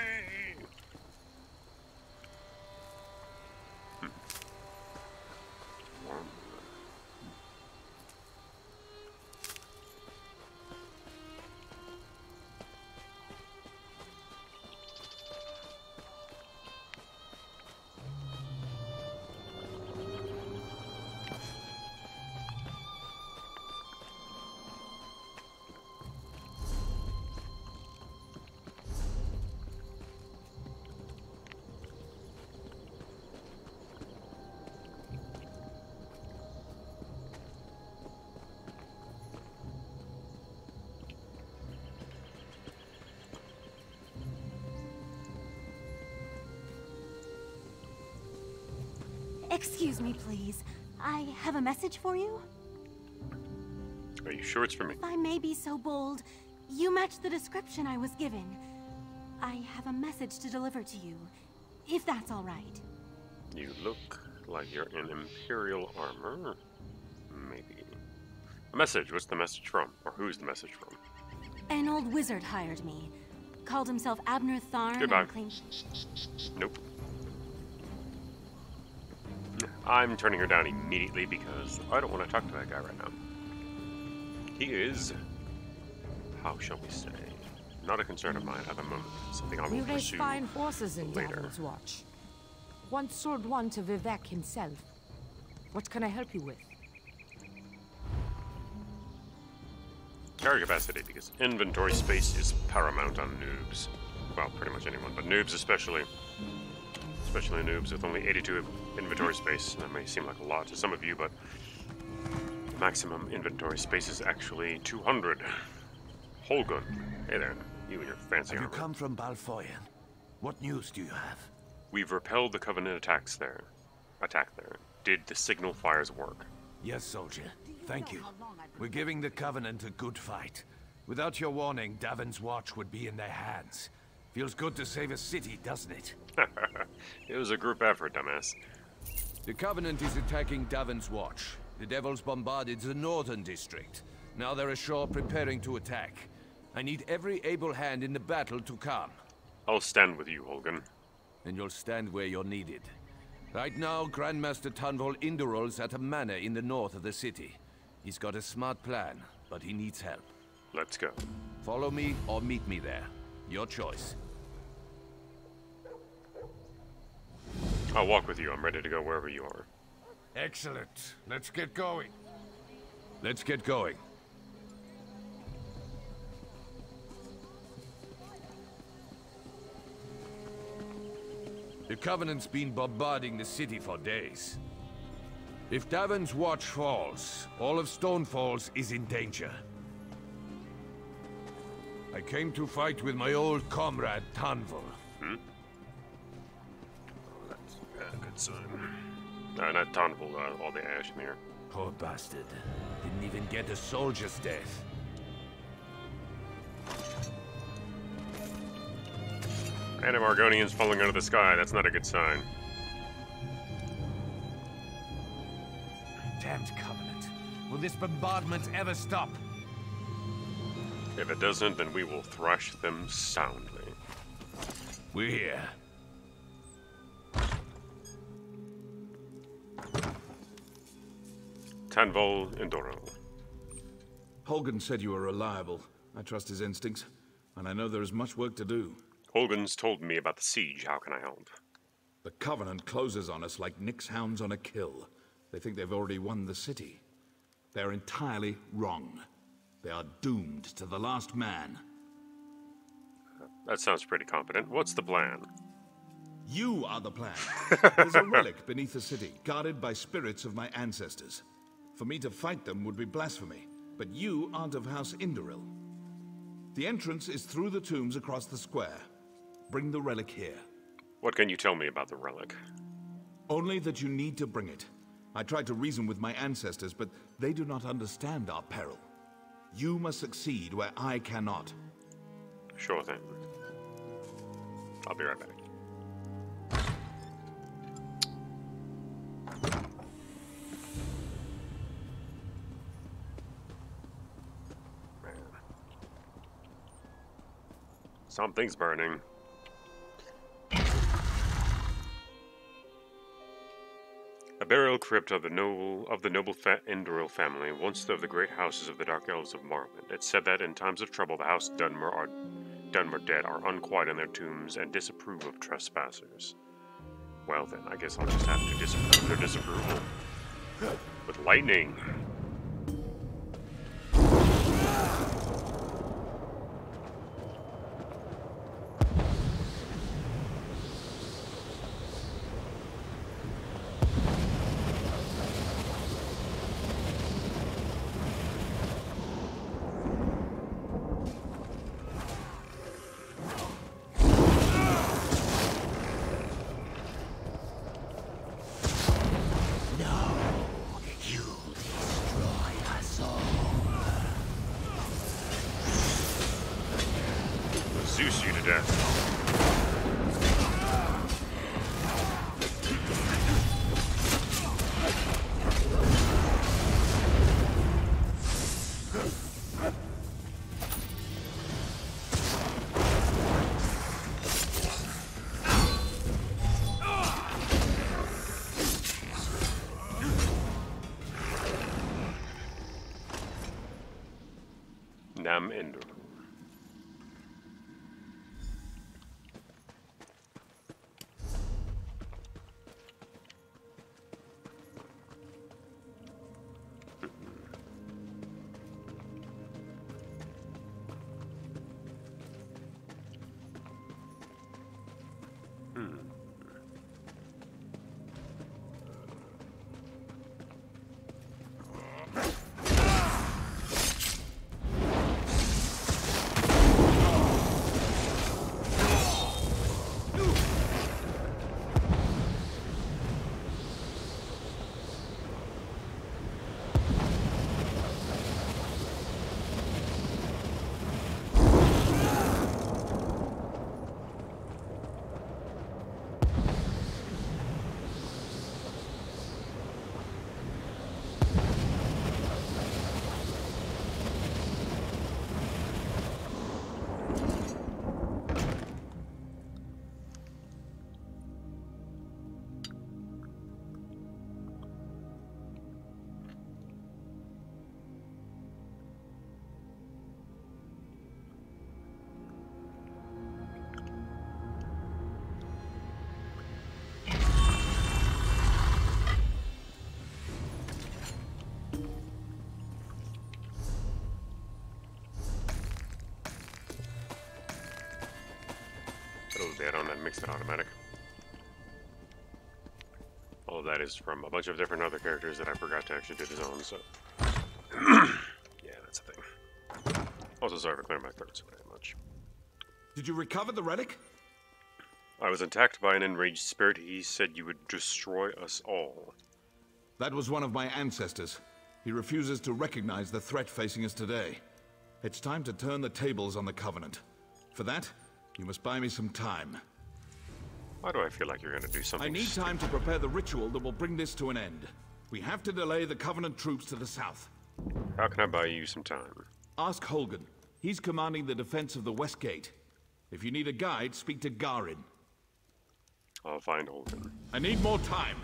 Excuse me, please. I have a message for you. Are you sure it's for me? If I may be so bold, you match the description I was given. I have a message to deliver to you, if that's all right. You look like you're in Imperial armor. Maybe. A message? What's the message from? Or who's the message from? An old wizard hired me. Called himself Abner Tharn. Goodbye. Nope. I'm turning her down immediately because I don't want to talk to that guy right now. He is, how shall we say, not a concern of mine at the moment. Something I will We raise pursue fine horses in later. Davin's Watch. Once sold one to Vivek himself. What can I help you with? Carry capacity, because inventory space is paramount on noobs. Well, pretty much anyone, but noobs especially. Especially noobs with only 82 inventory space. That may seem like a lot to some of you, but maximum inventory space is actually 200. Holgun. Hey there, you and your fancy armor. Have you come from Balfoyen? What news do you have? We've repelled the Covenant attacks there. Attack there. Did the signal fires work? Yes, soldier. Thank you. We're giving the Covenant a good fight. Without your warning, Davin's Watch would be in their hands. Feels good to save a city, doesn't it? It was a group effort, dumbass. The Covenant is attacking Davin's Watch. The Devils bombarded the northern district. Now they're ashore preparing to attack. I need every able hand in the battle to come. I'll stand with you, Holgen. And you'll stand where you're needed. Right now, Grandmaster Tunvol Indural's at a manor in the north of the city. He's got a smart plan, but he needs help. Let's go. Follow me or meet me there. Your choice. I'll walk with you. I'm ready to go wherever you are. Excellent. Let's get going. Let's get going. The Covenant's been bombarding the city for days. If Davon's watch falls, all of Stonefalls is in danger. I came to fight with my old comrade, Tunvol. Hmm? Oh, that's a good sign. Not Tunvol, all the Ashmere. Poor bastard. Didn't even get a soldier's death. And Argonians falling out of the sky, that's not a good sign. Damned Covenant. Will this bombardment ever stop? If it doesn't, then we will thrash them soundly. We're here. Tunvol Indoro. Holgen said you were reliable. I trust his instincts, and I know there is much work to do. Holgen's told me about the siege. How can I help? The Covenant closes on us like Nick's hounds on a kill. They think they've already won the city. They're entirely wrong. They are doomed to the last man. That sounds pretty competent. What's the plan? You are the plan. There's a relic beneath the city, guarded by spirits of my ancestors. For me to fight them would be blasphemy, but you aren't of House Indoril. The entrance is through the tombs across the square. Bring the relic here. What can you tell me about the relic? Only that you need to bring it. I tried to reason with my ancestors, but they do not understand our peril. You must succeed where I cannot. Sure thing. I'll be right back. Something's burning. A burial crypt of the noble Indoril family, once of the great houses of the Dark Elves of Morrowind. It's said that in times of trouble, the House Dunmer dead are unquiet in their tombs and disapprove of trespassers. Well then, I guess I'll just have to disapprove their disapproval. With lightning. Zeus you to death. Nam Ender. the add-on that makes it automatic. All of that is from a bunch of different other characters that I forgot to actually do his own, so... yeah, that's a thing. Also, sorry for clearing my throat so very much. Did you recover the relic? I was attacked by an enraged spirit. He said you would destroy us all. That was one of my ancestors. He refuses to recognize the threat facing us today. It's time to turn the tables on the Covenant. For that, you must buy me some time. Why do I feel like you're going to do something I need time to prepare the ritual that will bring this to an end. We have to delay the Covenant troops to the south. How can I buy you some time? Ask Holgan. He's commanding the defense of the West Gate. If you need a guide, speak to Garin. I'll find Holgan. I need more time.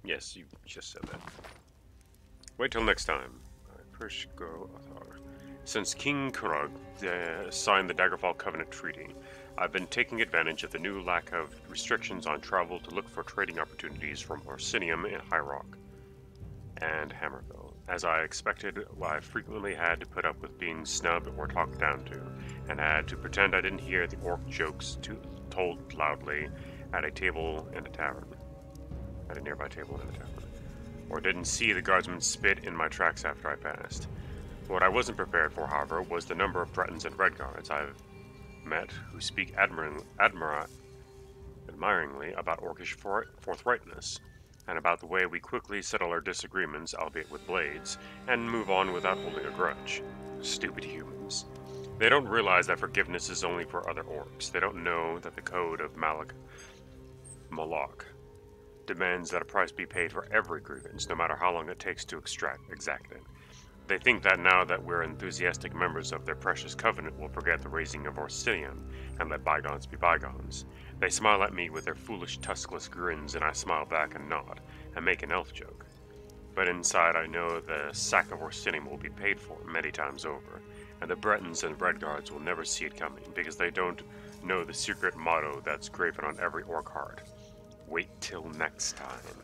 Yes, you just said that. Wait till next time. First go Athar. Since King Kurag signed the Daggerfall Covenant Treaty, I've been taking advantage of the new lack of restrictions on travel to look for trading opportunities from Orsinium in High Rock and Hammerville. As I expected, I frequently had to put up with being snubbed or talked down to, and had to pretend I didn't hear the orc jokes told loudly at a table in a tavern. At a nearby table in a tavern. Or didn't see the guardsmen spit in my tracks after I passed. What I wasn't prepared for, however, was the number of Bretons and Red Guards I've met who speak admiringly about orcish forthrightness, and about the way we quickly settle our disagreements, albeit with blades, and move on without holding a grudge. Stupid humans. They don't realize that forgiveness is only for other orcs. They don't know that the code of Malak demands that a price be paid for every grievance, no matter how long it takes to exact it. They think that now that we're enthusiastic members of their precious covenant, we'll forget the raising of Orsinium and let bygones be bygones. They smile at me with their foolish tuskless grins, and I smile back and nod, and make an elf joke. But inside I know the sack of Orsinium will be paid for many times over, and the Bretons and Redguards will never see it coming, because they don't know the secret motto that's graven on every orc heart. Wait till next time.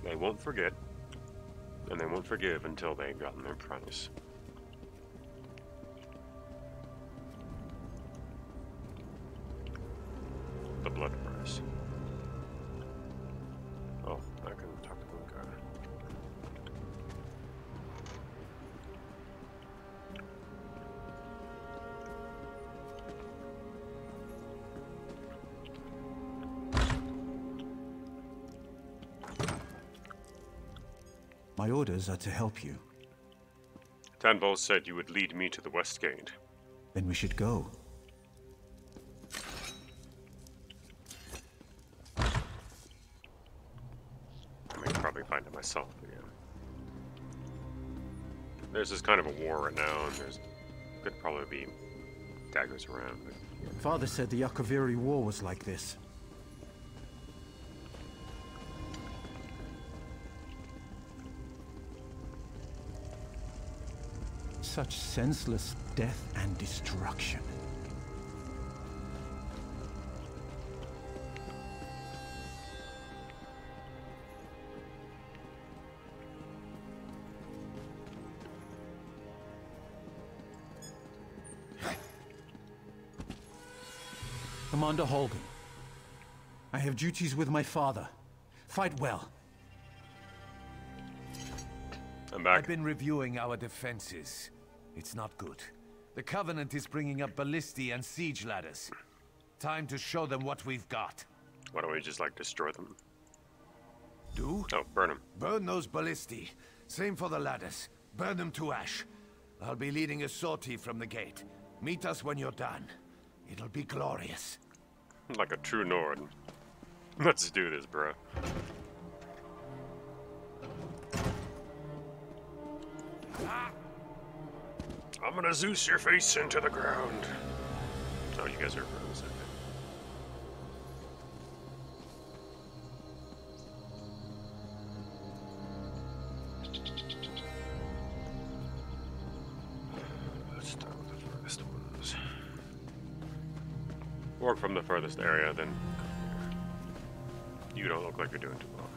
They won't forget, and they won't forgive until they've gotten their price. The blood price. Oh, I can talk to one guy. My orders are to help you. Tanvol said you would lead me to the West Gate. Then we should go. I may probably find it myself again. There's this kind of a war right now, and there's could probably be daggers around. Father said the Yakaviri War was like this. Such senseless death and destruction. Commander Holgan, I have duties with my father. Fight well. I'm back. I've been reviewing our defenses. It's not good. The Covenant is bringing up ballistae and siege ladders. Time to show them what we've got. Why don't we just, like, destroy them? Do? Oh, burn them. Burn those ballistae. Same for the ladders. Burn them to ash. I'll be leading a sortie from the gate. Meet us when you're done. It'll be glorious. Like a true Nord. Let's do this, bro. I'm gonna Zeus your face into the ground. Oh, you guys are bros, okay. Let's start with the furthest ones. Work from the furthest area, then come here. You don't look like you're doing too well.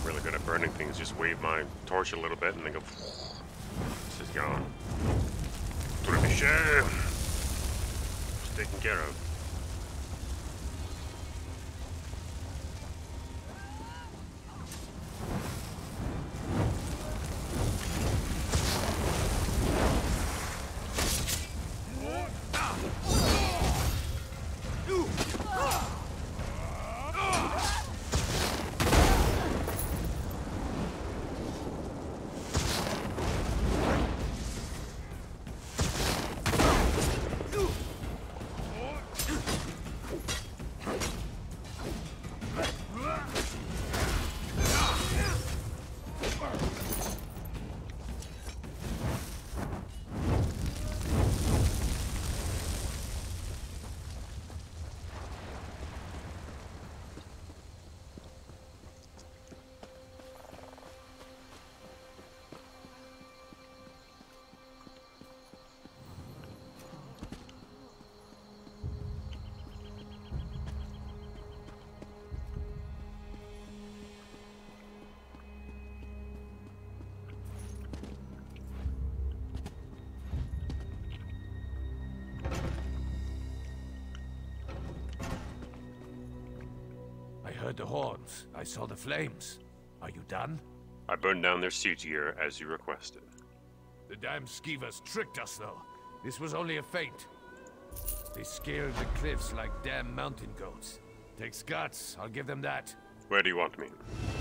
really good at burning things. Just wave my torch a little bit and then go. This is gone. Trebuchet. It's taken care of. I heard the horns. I saw the flames. Are you done? I burned down their siege gear as you requested. The damn skeevers tricked us, though. This was only a feint. They scaled the cliffs like damn mountain goats. Takes guts, I'll give them that. Where do you want me?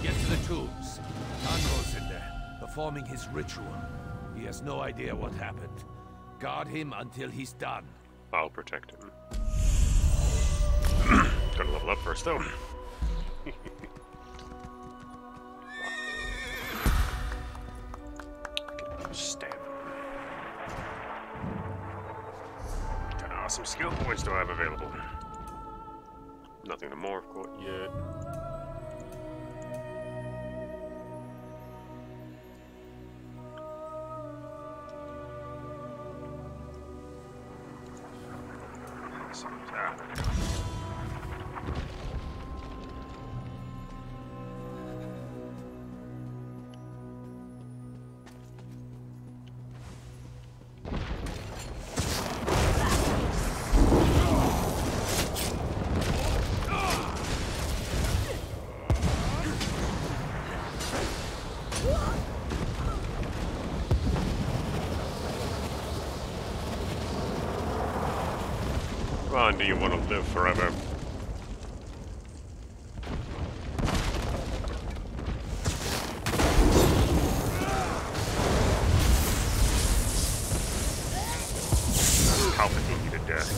Get to the tombs. Ango's in there, performing his ritual. He has no idea what happened. Guard him until he's done. I'll protect him. Gotta level up first, though. Stamina. What kind of awesome skill points do I have available? Nothing to morph quite yet. Come on, do you want to live forever? Palpatine you to death.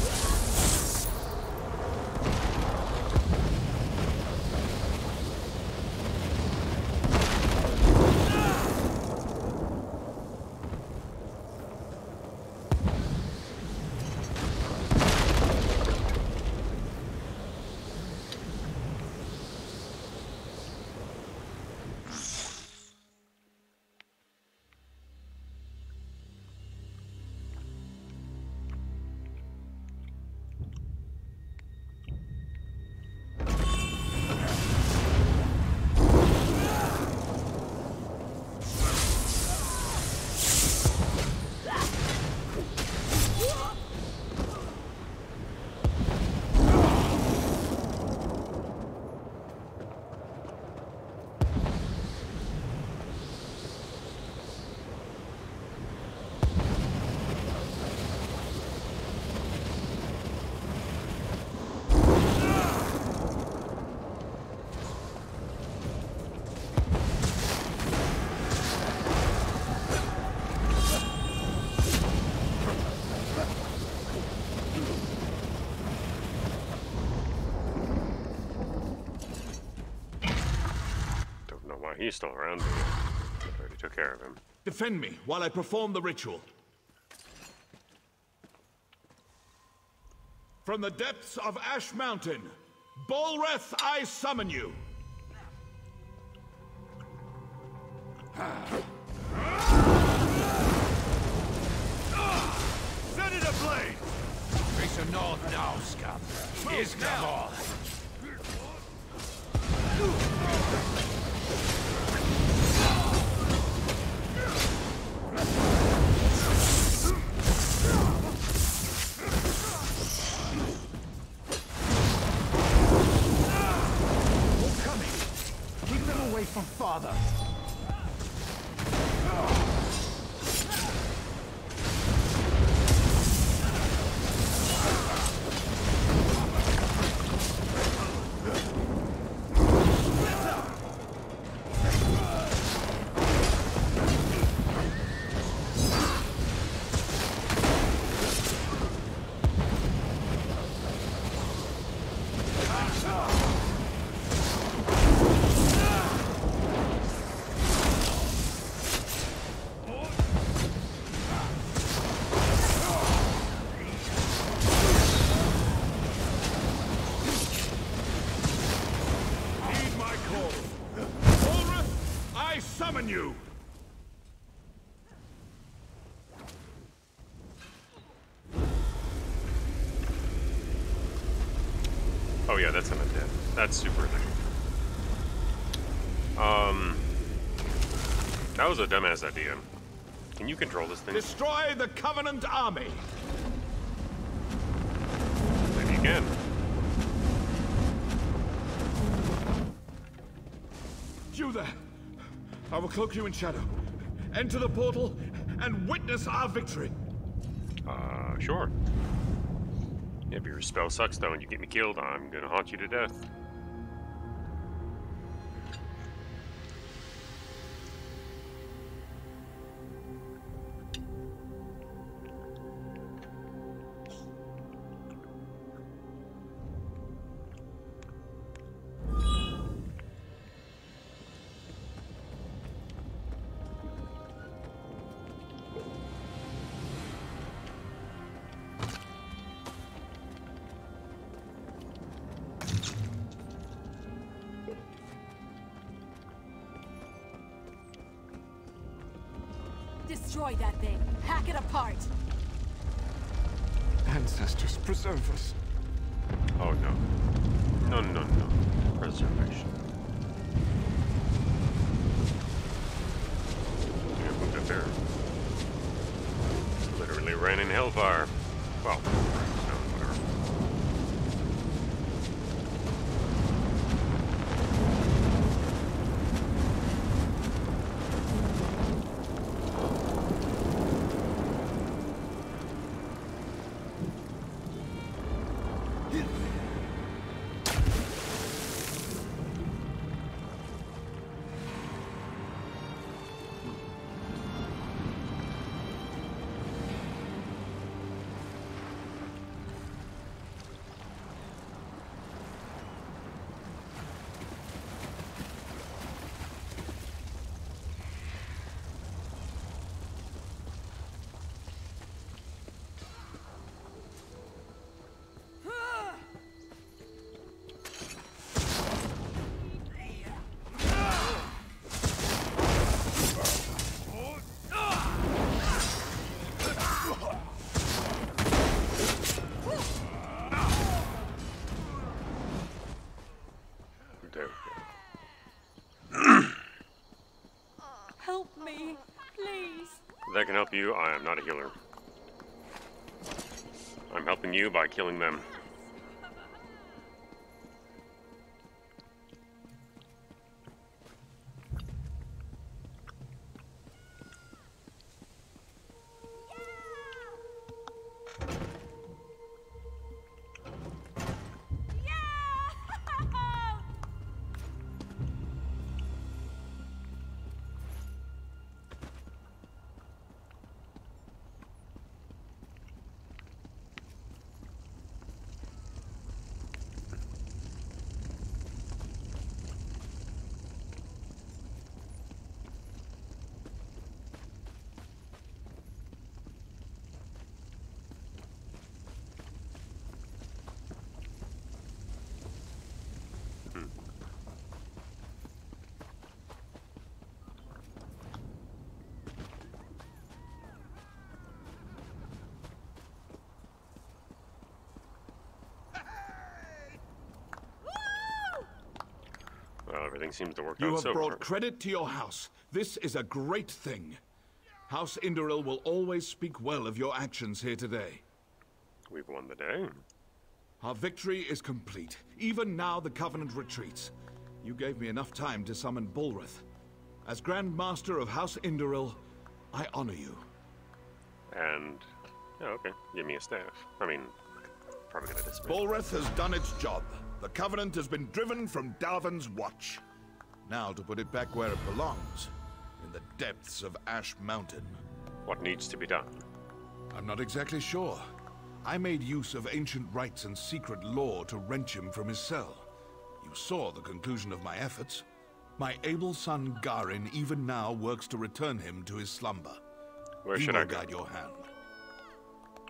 He's still around. I already took care of him. Defend me while I perform the ritual. From the depths of Ash Mountain, Bolreth, I summon you. Set it ablaze! Face the north now, scum. Here's Gabor. father. You! Oh yeah, that's undead. That's super lame. That was a dumbass idea. Can you control this thing? Destroy the Covenant army! Maybe you can. You there! I will cloak you in shadow. Enter the portal and witness our victory. Sure. If your spell sucks though and you get me killed, I'm gonna haunt you to death. Destroy that thing. Hack it apart. Ancestors, preserve us. Oh no. No, no, no. Preservation. Yeah, moved up there. Literally ran in hellfire. Well, no, whatever. Help me, please. If that can help you, I am not a healer. I'm helping you by killing them. Well, everything seems to work out so far. You have brought credit to your house. This is a great thing. House Induril will always speak well of your actions here today. We've won the day. Our victory is complete. Even now the Covenant retreats. You gave me enough time to summon Bulrith. As Grand Master of House Induril, I honor you. And, yeah, okay, give me a staff. I mean, probably gonna dismiss. Bolreth has done its job. The Covenant has been driven from Darvan's watch. Now to put it back where it belongs, in the depths of Ash Mountain. What needs to be done? I'm not exactly sure. I made use of ancient rites and secret lore to wrench him from his cell. You saw the conclusion of my efforts. My able son Garin even now works to return him to his slumber. Where should I go? He will guide your hand.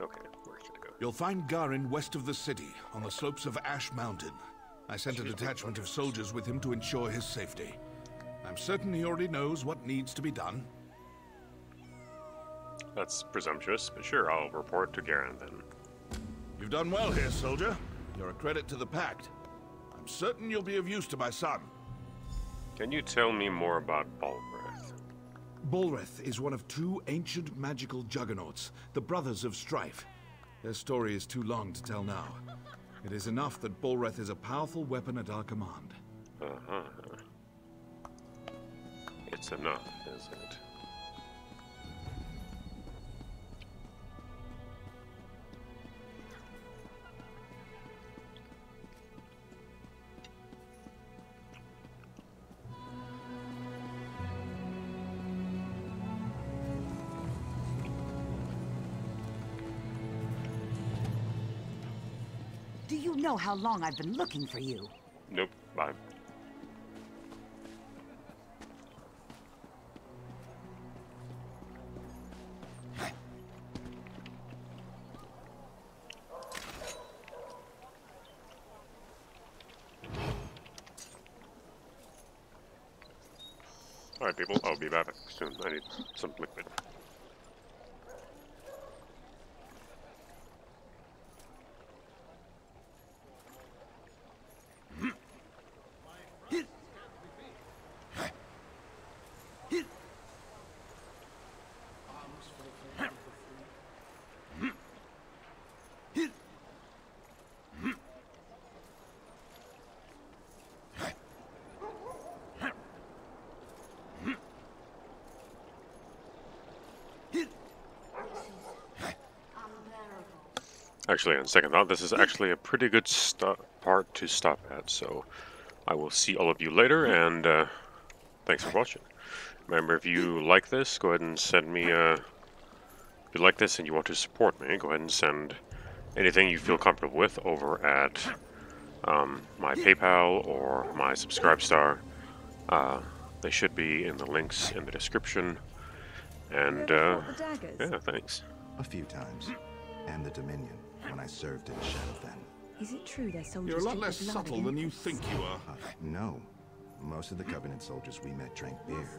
Okay, where should I go? You'll find Garin west of the city, on the slopes of Ash Mountain. I sent a detachment of soldiers with him to ensure his safety. I'm certain he already knows what needs to be done. That's presumptuous, but sure, I'll report to Garin then. You've done well here, soldier. You're a credit to the Pact. I'm certain you'll be of use to my son. Can you tell me more about Bolreth? Bolreth is one of two ancient magical juggernauts, the Brothers of Strife. Their story is too long to tell now. It is enough that Bolreth is a powerful weapon at our command. Uh-huh. It's enough, is it? Do you know how long I've been looking for you? Nope, bye. Alright people, I'll be back soon. I need some liquid. Actually, on second thought, this is actually a pretty good part to stop at, so I will see all of you later, and thanks for watching. Remember, if you like this, go ahead and send me, if you like this and you want to support me, go ahead and send anything you feel comfortable with over at my PayPal or my Subscribestar. They should be in the links in the description, and yeah, thanks. A few times, and the Dominion. When I served in Shadowfen. Is it true they're soldiers? You're a lot less subtle than you think you are. No. Most of the Covenant soldiers we met drank beer.